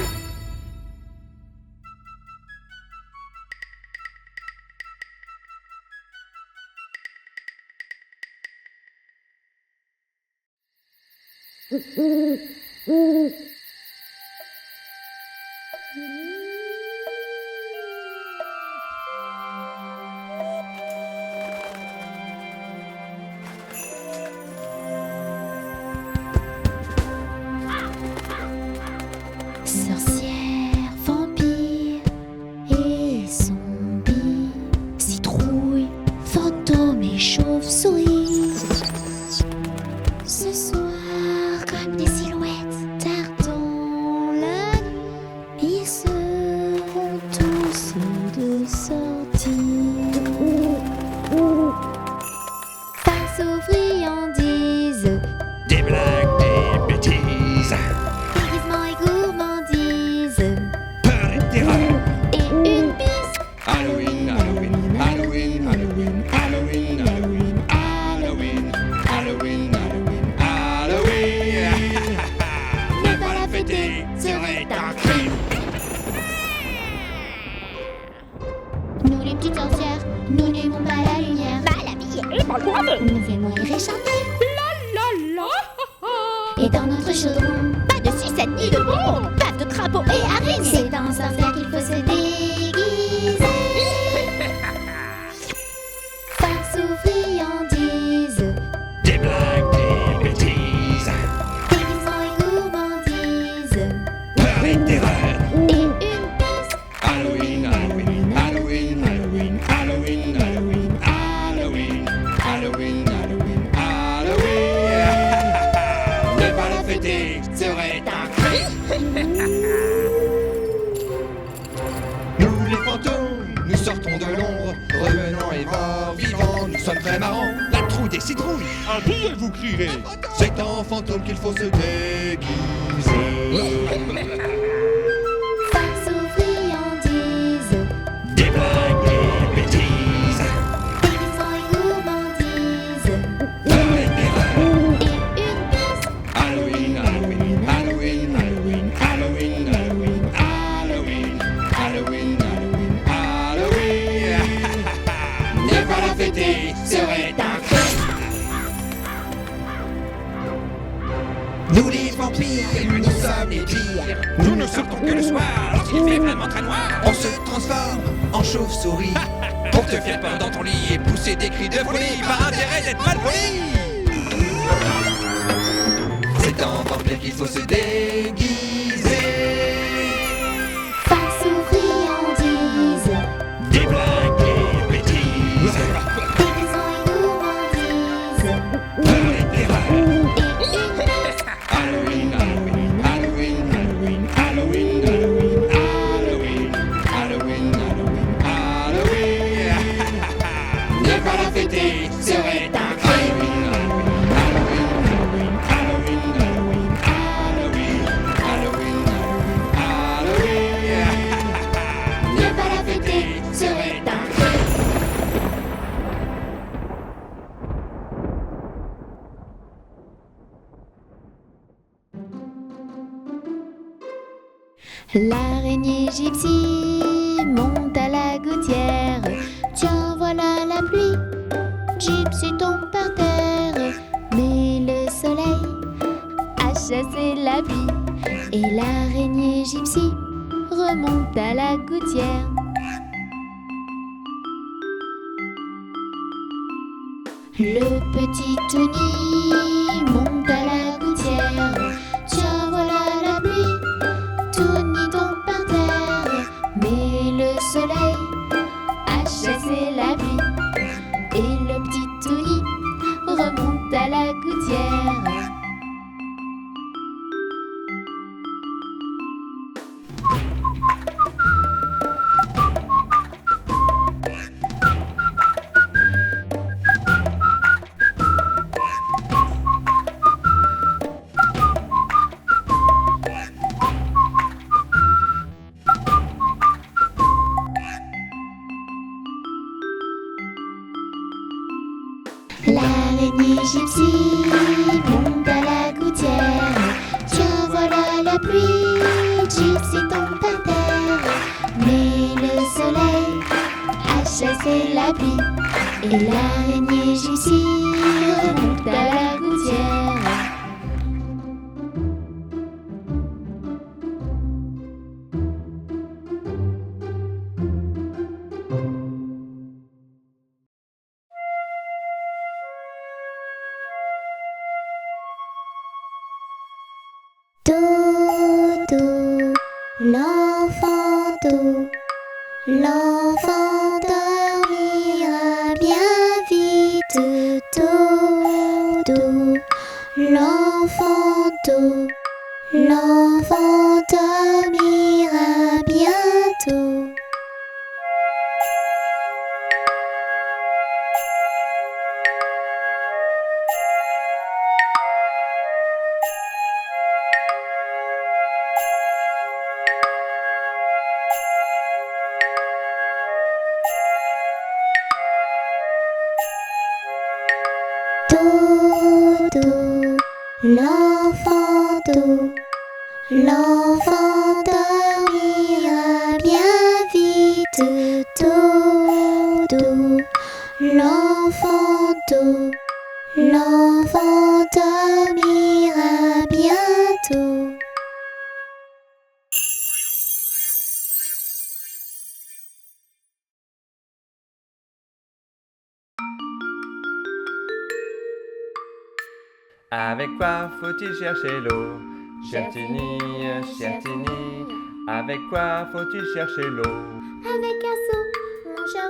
Sorcière, vampire et zombie, citrouille, fantôme et chauve-souris. Ce soir, comme des silhouettes, tardons petites sorcières. Nous n'aimons pas la lumière. La vie est malheureuse. On nous fait mourir et chanter. Et dans notre chaudron, Pas de sucette ni de bonbons. Bave de crapauds et araignées. c'est dans un cercle qu'il faut se déguiser. Farce ou friandises, Des blagues, des bêtises, déguisement et gourmandise. peur et terreur. Et une pièce. Halloween, Halloween, Halloween, Halloween, Halloween, Halloween, Halloween, Halloween, Halloween, Halloween. Ne pas la fêter serait un crime. Nous les fantômes, nous sortons de l'ombre, revenant et morts, vivants, nous sommes très marrants. La trouille des citrouilles, Habillez, vous crierez. C'est en fantôme qu'il faut se déguiser. Farce ou friandises, des blagues, des bêtises, déguisement et gourmandise. peur et terreur. Et une pièce. Halloween, Halloween, Halloween, Halloween, Halloween, Halloween, Halloween, Halloween, Halloween, Halloween. Ne pas la fêter serait un crime. Nous les vampires, nous sommes les pires. Nous ne sortons que le soir, lorsqu'il fait vraiment très noir. On se transforme en chauve-souris pour te faire peur dans ton lit et pousser des cris de folie par intérêt d'être mal poli. C'est en vampire qu'il faut se déguiser. Farce ou friandises, Des blagues, des bêtises, déguisement et gourmandise. peur et terreur. Et une pièce. Halloween, Halloween, Halloween, Halloween, Halloween, Halloween, Halloween, Halloween, Halloween, Halloween. Ne pas la fêter serait un crime. Halloween, Halloween, Halloween, Halloween, Halloween, Halloween, Halloween. Ne pas la fêter serait un crime. L'araignée gypsy monte à la gouttière. Tiens, voilà la pluie. Gypsy tombe par terre. Mais le soleil a chassé la pluie. Et l'araignée gypsy remonte à la gouttière. Le petit Tony monte à la gouttière. Tiens, voilà la pluie. Tony tombe par terre, mais le soleil a chassé la pluie. Et le petit Tony remonte à la gouttière. L'araignée gypsy monte à la gouttière. Tiens, voilà la pluie. Gypsy tombe par terre, mais le soleil a chassé la pluie. Et l'araignée gypsy remonte à la gouttière. Dodo, l'enfant Do, l'enfant dormira bien vite. Dodo, l'enfant Do, l'enfant dormira bientôt. Dodo, l'enfant Do, l'enfant dormira bien vite. Dodo. doux. L'enfant doux, l'enfant dormira bientôt. Avec quoi faut-il chercher l'eau? Chertini, Chertini, avec quoi faut-il chercher l'eau? Avec un seau, mon cher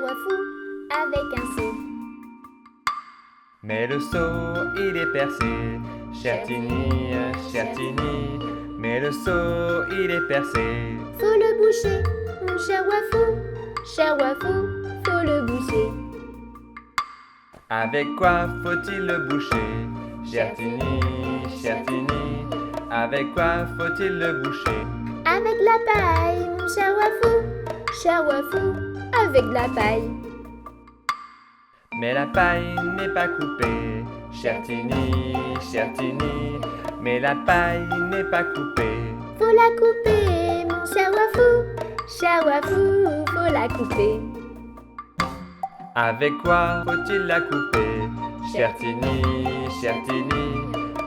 Wafou, avec un seau. Mais le seau, il est percé. Chertini, Chertini, mais le seau, il est percé. Faut le boucher, mon cher Wafou, faut le boucher. Avec quoi faut-il le boucher? Chertini, Chertini, avec quoi faut-il le boucher? Avec la paille, mon cher Wafou, avec la paille. Mais la paille n'est pas coupée. Chertini, Chertini, mais la paille n'est pas coupée. Faut la couper, mon cher Wafou, faut la couper. Avec quoi faut-il la couper? Chertini, Chertini,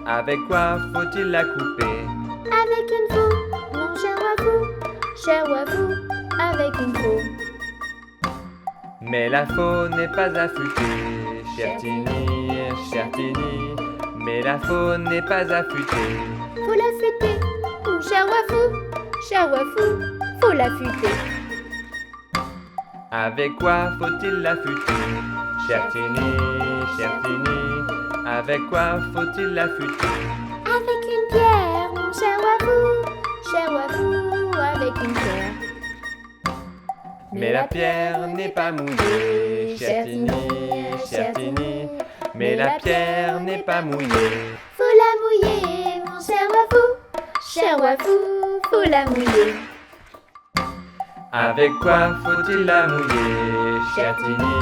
avec quoi faut-il la couper? Avec une faux, mon cher Wafou, avec une faux. Mais la faux n'est pas affûtée. Chertini, Chertini, mais la faux n'est pas affûtée. Faut l'affûter, mon cher Wafou, faut l'affûter. Avec quoi faut-il l'affûter? Chertini, Chertini, avec quoi faut-il l'affûter? Avec une pierre, mon cher Wafou, avec une pierre. Mais la pierre n'est pas mouillée. Chertini, Chertini, mais la pierre n'est pas mouillée. Faut la mouiller, mon cher Wafou, faut la mouiller. Avec quoi faut-il la mouiller? Chertini,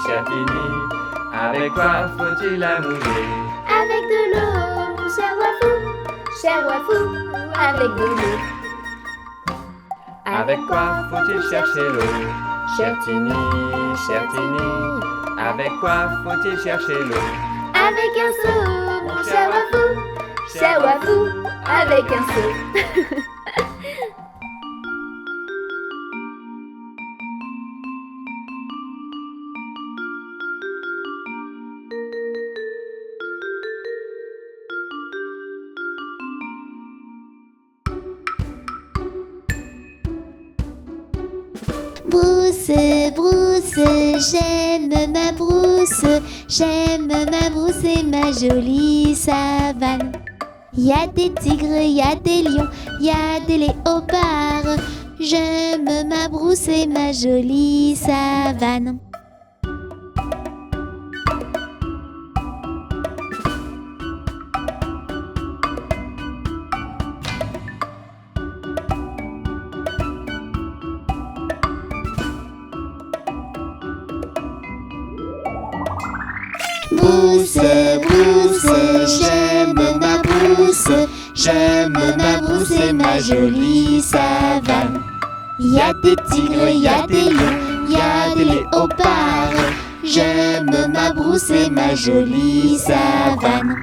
Chertini, avec quoi faut-il la mouiller? Avec de l'eau, mon cher Wafou, avec de l'eau. Avec quoi faut-il chercher l'eau? Chertini, Chertini, avec quoi faut-il chercher l'eau? Avec un seau, mon cher Wafou, avec un seau. Brousse, brousse, j'aime ma brousse et ma jolie savane. Y a des tigres, y a des lions, y a des léopards. J'aime ma brousse et ma jolie savane. Brousse, brousse, j'aime ma brousse et ma jolie savane. Y a des tigres, y a des lions, y a des léopards. J'aime ma brousse et ma jolie savane.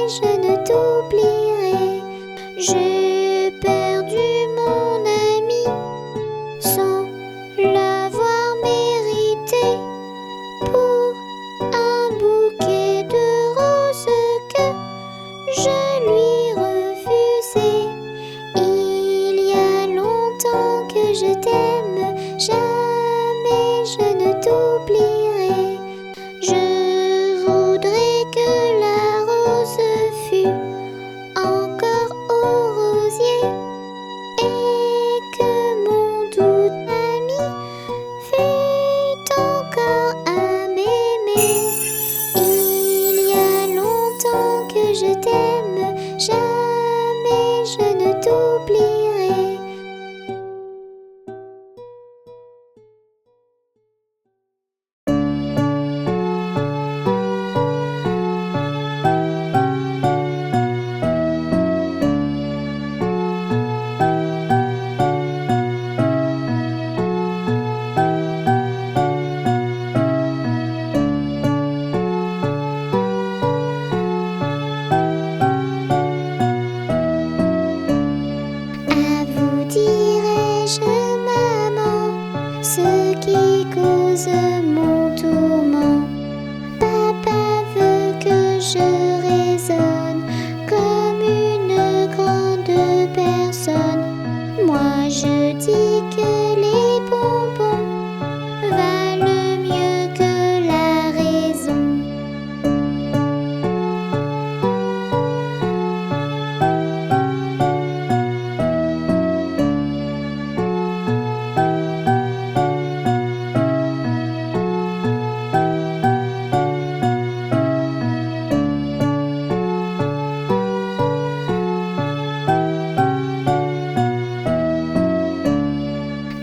je ne t'oublierai. J'ai perdu mon ami sans l'avoir mérité pour un bouquet de roses que je lui refusais. Il y a longtemps que je t'aime, jamais je ne t'oublierai. Je voudrais que la rose fût encore au rosier et que mon doux ami fût encore à m'aimer. Il y a longtemps que je t'aime, jamais je ne t'oublierai. À vous dirai-je, maman, ce qui cause mon tourment. Papa veut que je raisonne comme une grande personne. Moi je dis que les bonbons valent mieux que la raison.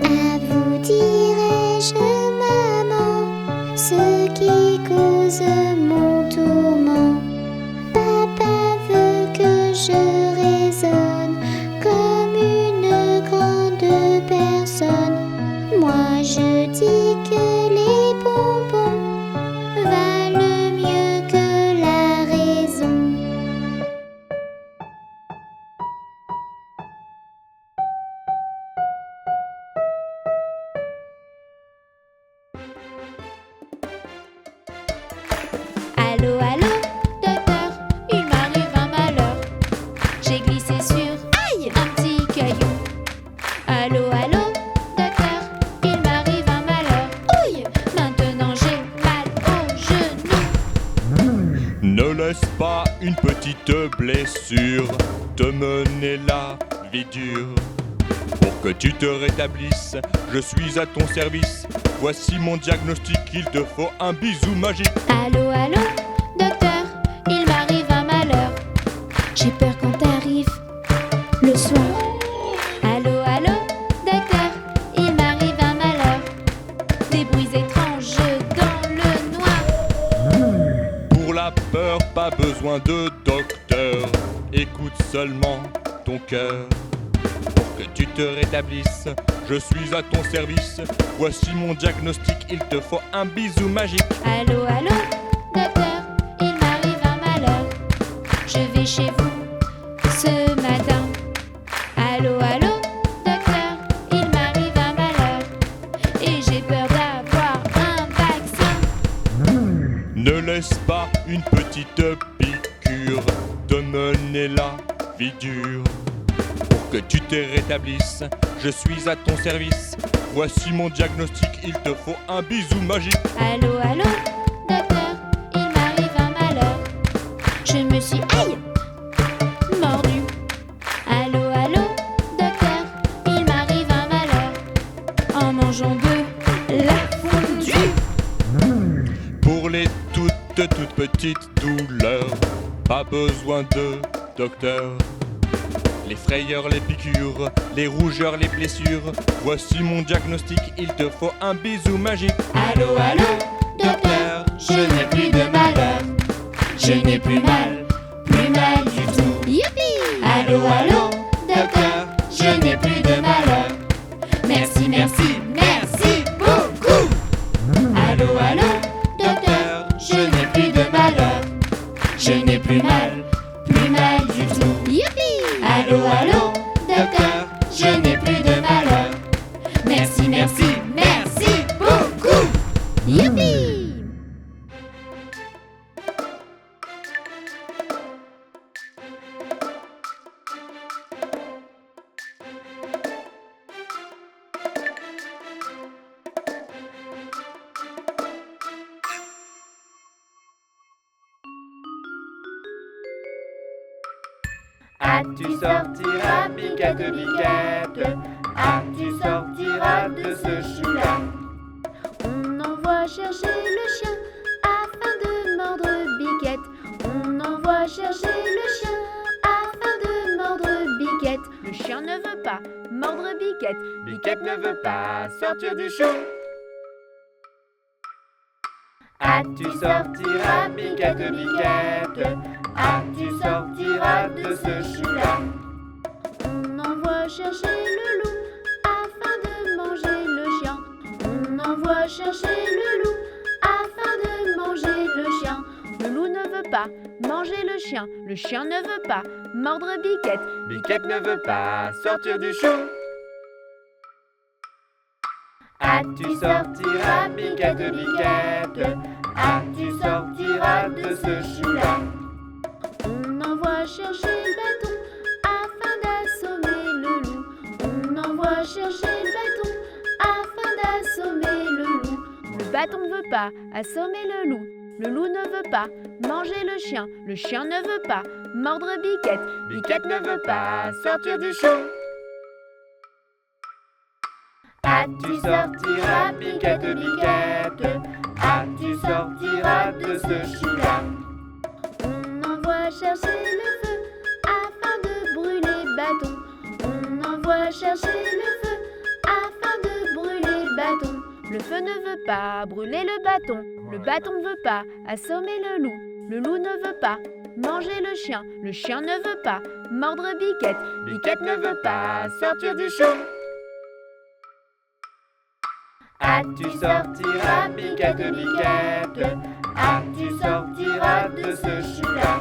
À vous dirai-je, maman, ce qui cause mon tourment. Papa veut que je raisonne comme une grande personne. Moi je dis que les bonbons valent mieux que la raison. Allô, allô, docteur, il m'arrive un malheur. J'ai glissé sur un petit caillou. Allô, allô, docteur, il m'arrive un malheur. Ouille, maintenant j'ai mal au genou. Ne laisse pas une petite blessure te mener la vie dure. Pour que tu te rétablisses, je suis à ton service. Voici mon diagnostic, il te faut un bisou magique. Allô, allô, docteur, il m'arrive un malheur. J'ai peur quand t'arrives le soir. Allô, allô, docteur, il m'arrive un malheur. Des bruits étranges dans le noir. Pour la peur, pas besoin de docteur. Écoute seulement ton cœur. Pour que tu te rétablisses, je suis à ton service. Voici mon diagnostic, il te faut un bisou magique. Allô, allô, docteur, il m'arrive un malheur. Je vais chez vous ce matin. Allô, allô, docteur, il m'arrive un malheur. Et j'ai peur d'avoir un vaccin. Ne laisse pas une petite piqûre te mener la vie dure. Pour que tu te rétablisses, je suis à ton service. Voici mon diagnostic, il te faut un bisou magique. Allô, allô, docteur, il m'arrive un malheur. Je me suis, aïe, mordu. Allô, allô, docteur, il m'arrive un malheur. En mangeant de la fondue. Pour les toutes petites douleurs, pas besoin de docteur. Les frayeurs, les piqûres, les rougeurs, les blessures. Voici mon diagnostic, il te faut un bisou magique. Allô, allô, docteur, je n'ai plus de malheur. Je n'ai plus mal du tout. Youpi! Allô, allô, docteur, je n'ai plus de malheur. Merci, merci, merci beaucoup. Allô, allô, docteur, je n'ai plus de malheur. Je n'ai plus mal Ah, tu sortiras, Biquette, Biquette. Ah, tu sortiras de ce chou-là. On envoie chercher le chien afin de mordre Biquette. On envoie chercher le chien afin de mordre Biquette. Le chien ne veut pas mordre Biquette. Biquette ne veut pas sortir du chou. Ah, tu sortiras, Biquette, Biquette. Ah, tu sortiras de ce chou-là. On envoie chercher le loup afin de manger le chien. On envoie chercher le loup afin de manger le chien. Le loup ne veut pas manger le chien ne veut pas mordre Biquette. Biquette ne veut pas sortir du chou. Ah, tu sortiras, Biquette, Biquette. Ah, tu sortiras de ce chou-là. On envoie chercher le bâton afin d'assommer le loup. On envoie chercher le bâton afin d'assommer le loup. Le bâton ne veut pas assommer le loup. Le loup ne veut pas manger le chien ne veut pas mordre Biquette. Biquette ne veut pas sortir du chou. Ah, tu sortiras, Biquette, Biquette. Ah, tu sortiras de ce chou-là. On envoie chercher le feu afin de brûler bâton. On envoie chercher le feu afin de brûler bâton. Le feu ne veut pas brûler le bâton ne veut pas assommer le loup ne veut pas manger le chien ne veut pas mordre Biquette. Biquette ne veut pas sortir du chou. Ah, tu sortiras, Biquette, Biquette. Ah, tu sortiras de ce chou-là.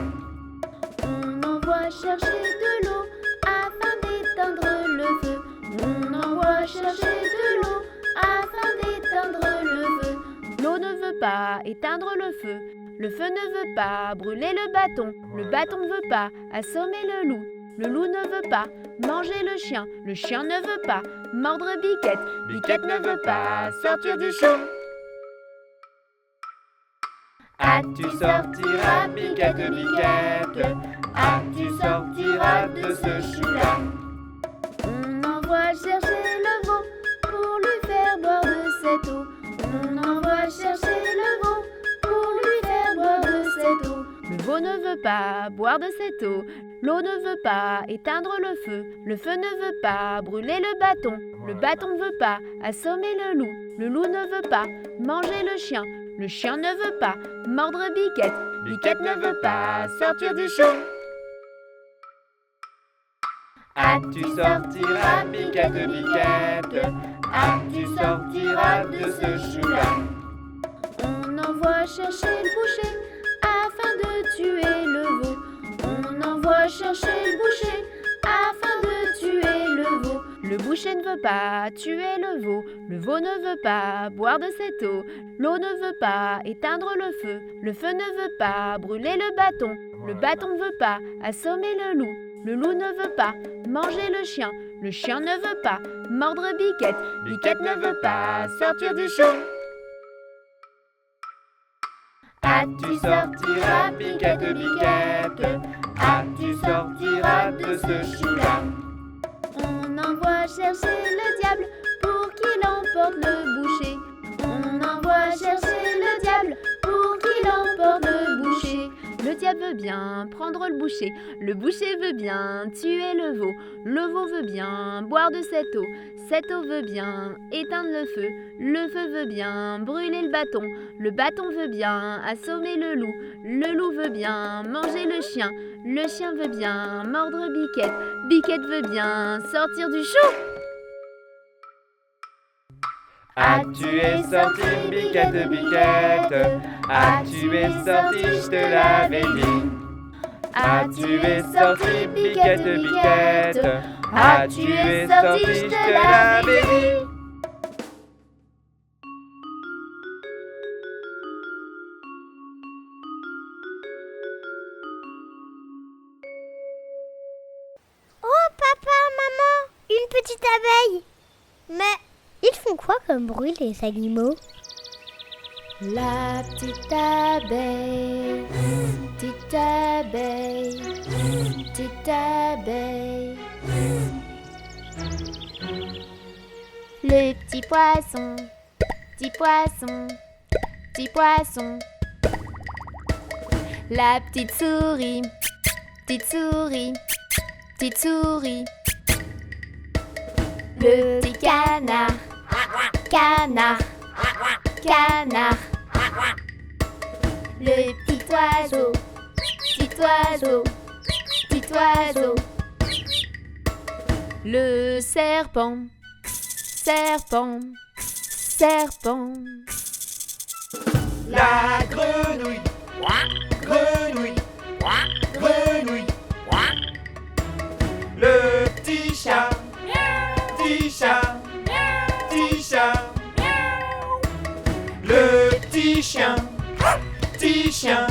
On envoie chercher de l'eau afin d'éteindre le feu. On envoie chercher de l'eau afin d'éteindre le feu. L'eau ne veut pas éteindre le feu ne veut pas brûler le bâton ne veut pas assommer le loup ne veut pas manger le chien ne veut pas mordre Biquette. Biquette ne veut pas sortir du chou. Ah, tu sortiras, Biquette, Biquette. Ah, tu sortiras de ce chou-là. On envoie chercher le veau pour lui faire boire de cette eau. On envoie chercher le veau pour lui faire boire de cette eau. Le veau ne veut pas boire de cette eau. L'eau ne veut pas éteindre le feu ne veut pas brûler le bâton ne veut pas assommer le loup ne veut pas manger le chien ne veut pas mordre Biquette. Biquette ne veut pas sortir du chou. Ah, tu sortiras, Biquette, Biquette. Ah, tu sortiras de ce chou-là. On envoie chercher le boucher afin de tuer le veau. On envoie chercher le boucher afin de tuer le veau. Le boucher ne veut pas tuer le veau ne veut pas boire de cette eau. L'eau ne veut pas éteindre le feu ne veut pas brûler le bâton ne veut pas assommer le loup ne veut pas manger le chien ne veut pas mordre Biquette. Biquette ne veut pas sortir du chou. Ah, tu sortiras, Biquette, Biquette. Ah, tu sortiras de ce chou-là. On envoie chercher le diable pour qu'il emporte le boucher. On envoie chercher le diable pour qu'il emporte le boucher. Le diable veut bien prendre le boucher veut bien tuer le veau veut bien boire de cette eau veut bien éteindre le feu veut bien brûler le bâton veut bien assommer le loup veut bien manger le chien veut bien mordre Biquette veut bien sortir du chou. Ah, tu es sorti, Biquette, Biquette. Ah, tu es sorti, je te l'avais dit. Ah, tu es sorti, Biquette, Biquette. Ah, tu es sorti, je te l'avais dit. Oh, papa, maman, une petite abeille. Mais ils font quoi comme bruit, les animaux? La petite abeille, petite abeille. Le petit poisson, petit poisson, petit poisson. La petite souris, petite souris, petite souris. Le petit canard, canard, canard. Le petit oiseau, petit oiseau, petit oiseau. Le serpent, serpent, serpent. La grenouille, grenouille, grenouille. Le petit chat, petit chat, petit chat. Le petit chien, petit chien,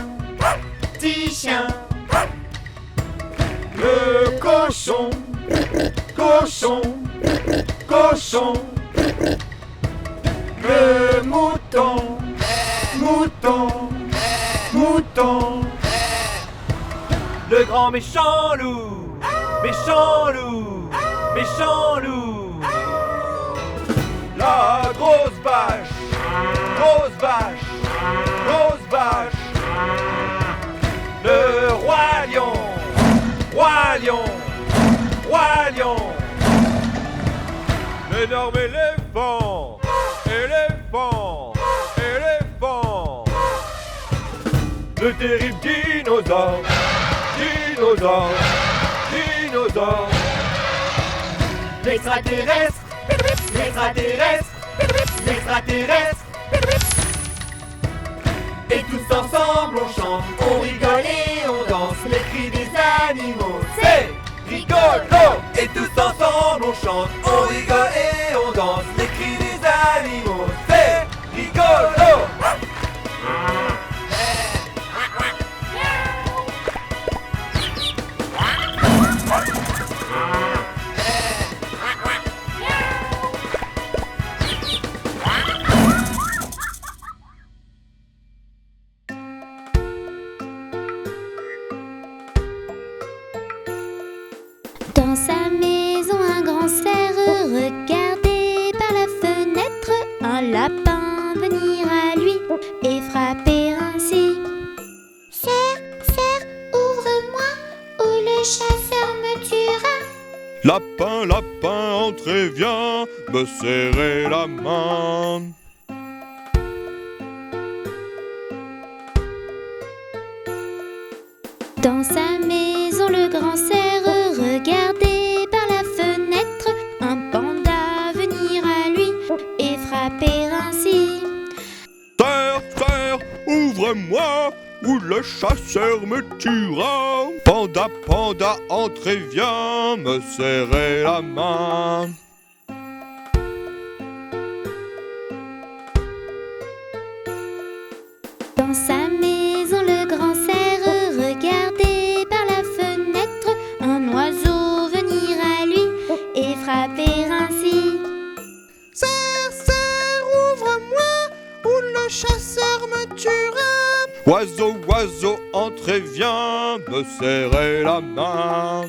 petit chien. Le cochon, cochon, cochon. Le mouton, mouton, mouton. Le grand méchant loup, méchant loup, méchant loup. La grosse vache, grosse vache, grosse vache. Le roi lion, roi lion, roi lion. L'énorme éléphant, éléphant, éléphant. Le terrible dinosaure, dinosaure, dinosaure. L'extraterrestre, l'extraterrestre, l'extraterrestre. Et tous ensemble on chante, on rigole et on danse. Les cris des animaux, c'est rigolo. Et tous ensemble on chante, on rigole et on danse. Les cris des animaux, c'est rigolo. Dans sa maison, un grand cerf regardait par la fenêtre un lapin venir à lui et frapper ainsi. Cerf, cerf, ouvre-moi, ou le chasseur me tuera. Lapin, lapin, entrez, viens me serrer la main. Dans sa maison, le grand cerf regardait par la fenêtre un panda venir à lui et frapper ainsi. Cerf, cerf, ouvre-moi, ou le chasseur me tuera. Panda, panda, entrez, viens me serrer la main. Dans sa maison, le grand cerf regardait par la fenêtre un oiseau venir à lui et frapper ainsi. Cerf, cerf, ouvre-moi, ou le chasseur me tuera. Oiseau, oiseau, entrez, viens me serrer la main.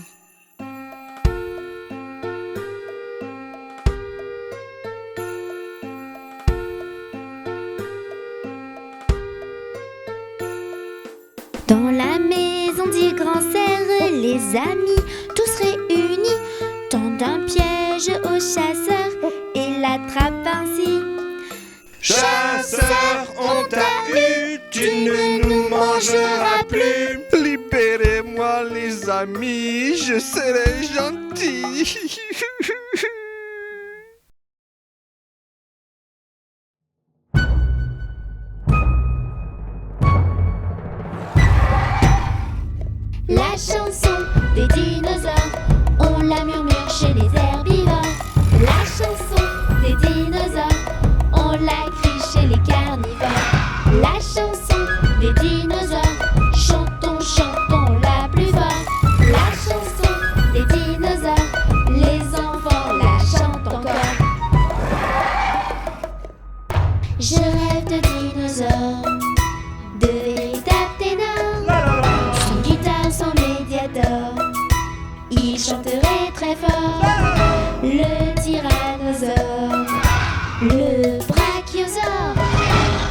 Dans la maison du grand cerf, les amis, tous réunis, tendent un piège au chasseur et l'attrapent ainsi. Chasseur, on t'a eu, tu ne nous mangeras plus. Libérez-moi les amis, je serai gentil. La chanson des dinosaures, on la murmure chez les herbivores. La chanson des dinosaures, on la crie chez les carnivores. La chanson des dinosaures, chantons, chantons la plus fort. La chanson des dinosaures, les enfants la chantent encore. Je rêve de dinosaures, de véritables ténors, sans guitare, sans médiator. il chanterait très fort. Le tyrannosaure, le brachiosaure,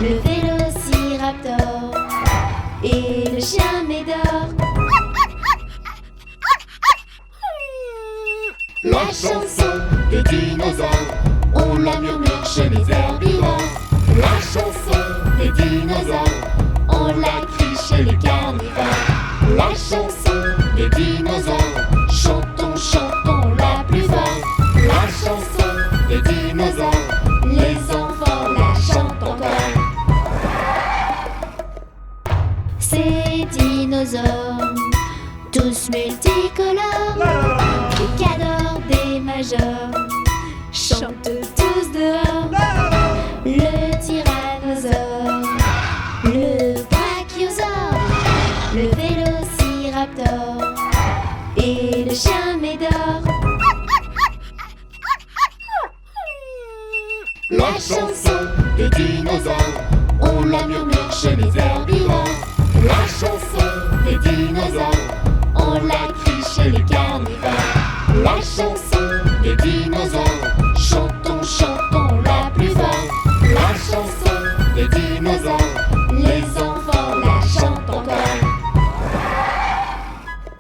le vélociraptor et le chien médor. La chanson des dinosaures, on la murmure chez les herbivores. La chanson des dinosaures, on la crie chez les carnivores. La chanson des dinosaures, chantons, chantons la plus fort. La chanson des dinosaures, les enfants la chantent encore. Ces dinosaures, tous multicolores, des cadors, des majors, chantent tous dehors. Le tyrannosaure, le brachiosaure, le vélociraptor et le chien médor. La chanson des dinosaures, on la murmure chez les herbivores. La chanson des dinosaures, on la crie chez les carnivores. La chanson des dinosaures, chantons, chantons la plus fort. La chanson des dinosaures, les enfants la chantent encore.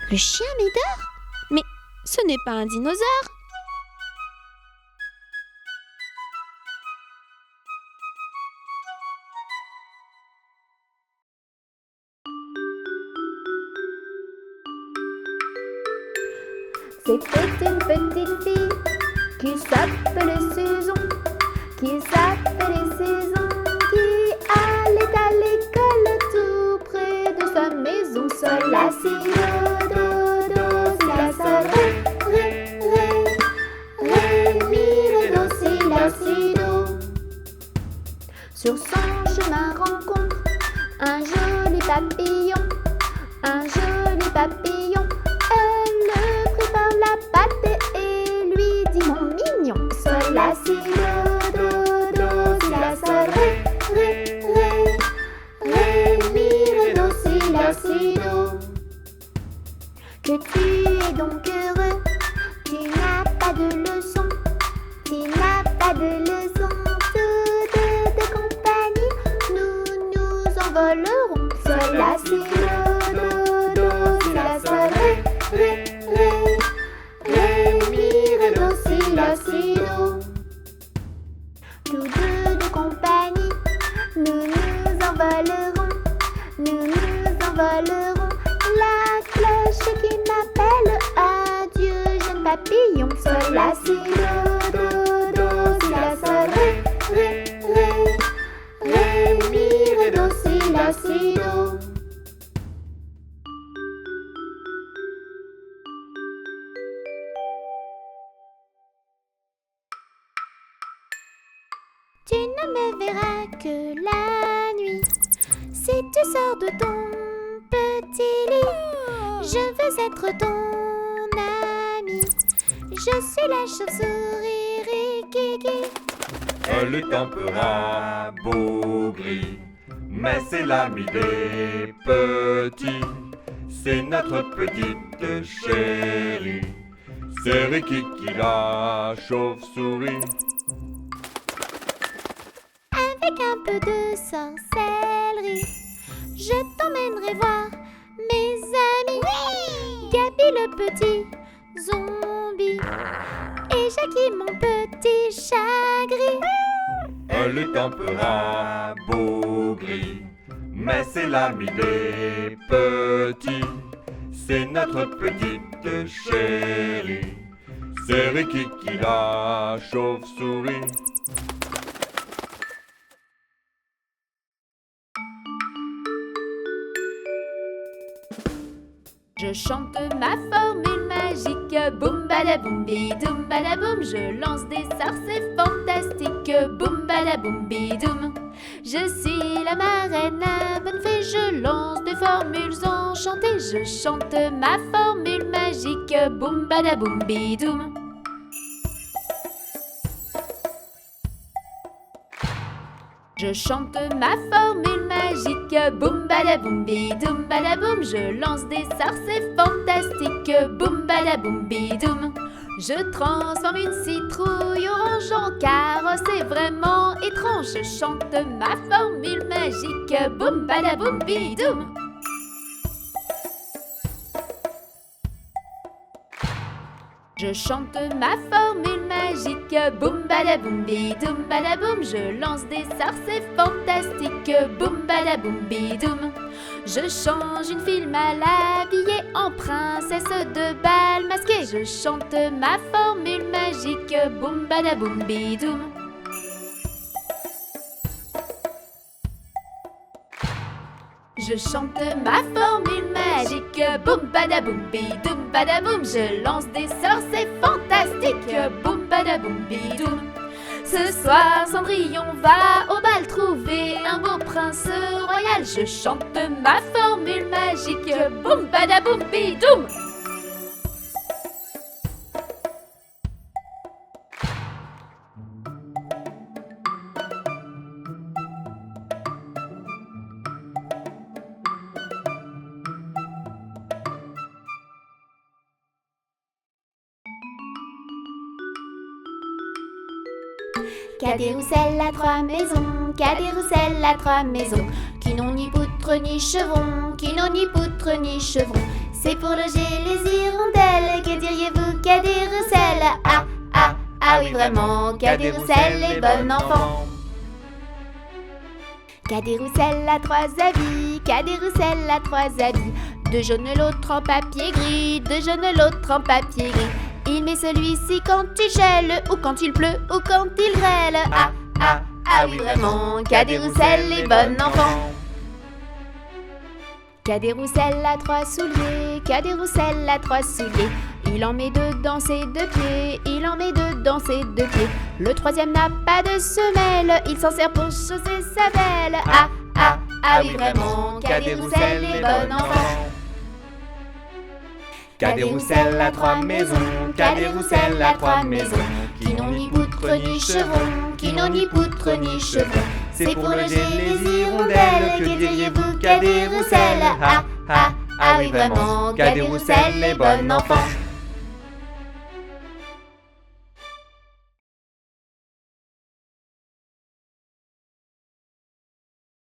Le chien médor? Mais ce n'est pas un dinosaure. C'était une petite fille qui s'appelait Saison, qui allait à l'école tout près de sa maison. Sol, la, si, do, si, la, sol, ré, mi, do, si, la, si, do. Sur son chemin rencontre un joli papillon, un joli papillon. Elle le prit par la patte et lui dit: mon mignon. Sol, la, si, do, si, la, sol, ré, mi, do, si, la, si, do. Que tu es donc heureux, tu n'as pas de leçon, tu n'as pas de leçon. Toutes de compagnie, nous nous envolerons. Sol, la, si, do, si, la, sol, ré, mi, do, si, la, si, do. Tous deux de compagnie, nous nous envolerons, nous nous envolerons. La cloche qui m'appelle, adieu jeune papillon. Sol, la, si, do, si, la, sol, ré, mi, do, si, la, si, do. Tu ne me verras que la nuit. Si tu sors de ton petit lit, je veux être ton ami. Je suis la chauve-souris Rikiki. Elle est un peu beau gris, mais c'est l'ami des petits. C'est notre petite chérie. C'est Rikiki la chauve-souris. Avec un peu de sorcellerie, je t'emmènerai voir mes amis. Gabi le petit zombie et Jackie mon petit chat gris. Elle est un peu beau gris, mais c'est l'ami des petits. C'est notre petite chérie. C'est Rikiki la chauve-souris. Je chante ma formule magique, boum badaboum bidoum badaboum. Je lance des sorts, c'est fantastique, boum badaboum bidoum. Je suis la marraine à bonne fée, je lance des formules enchantées. Je chante ma formule magique, boum badaboum bidoum. Je chante ma formule magique, boum badaboum bidoum badaboum. Je lance des sorts, c'est fantastique, boum badaboum bidoum. Je transforme une citrouille orange en carrosse, c'est vraiment étrange. Je chante ma formule magique, boum badaboum bidoum. Je chante ma formule magique, boum badaboum bidoum badaboum. Je lance des sorts, c'est fantastique, boum badaboum bidoum. Je change une fille mal habillée en princesse de bal masquée. Je chante ma formule magique, boum badaboum bidoum. Je chante ma formule magique, boum badaboum bidoum badaboum. Je lance des sorts, c'est fantastique, boum badaboum bidoum. Ce soir Cendrillon va au bal trouver un beau prince royal. Je chante ma formule magique, boum badaboum bidoum. Cadet-Roussel a 3 maisons, Cadet-Roussel a 3 maisons, qui n'ont ni poutre ni chevrons, qui n'ont ni poutre ni chevrons. C'est pour loger les hirondelles, que diriez-vous, Cadet-Roussel? Ah, ah, ah oui vraiment, Cadet-Roussel est bon enfant. Cadet-Roussel a 3 habits, Cadet-Roussel a 3 habits, 2 jaunes l'autre en papier gris, 2 jaunes l'autre en papier gris. Il met celui-ci quand il gèle, ou quand il pleut, ou quand il grêle. Ah, ah, ah oui vraiment, Cadet-Roussel est bon enfant. Cadet-Roussel a 3 souliers, Cadet-Roussel a 3 souliers. Il en met 2 dans ses 2 pieds, il en met 2 dans ses 2 pieds. Le 3e n'a pas de semelle, il s'en sert pour chausser sa belle. Ah, ah, ah oui vraiment, Cadet-Roussel est bon enfant. Cadet-Roussel a 3 maisons, Cadet-Roussel a 3 maisons, qui n'ont ni poutre ni chevrons, qui n'ont ni poutre ni chevrons. C'est pour loger les hirondelles, que diriez-vous, Cadet-Roussel? Ah, ah, ah oui vraiment, Cadet-Roussel est bon enfant.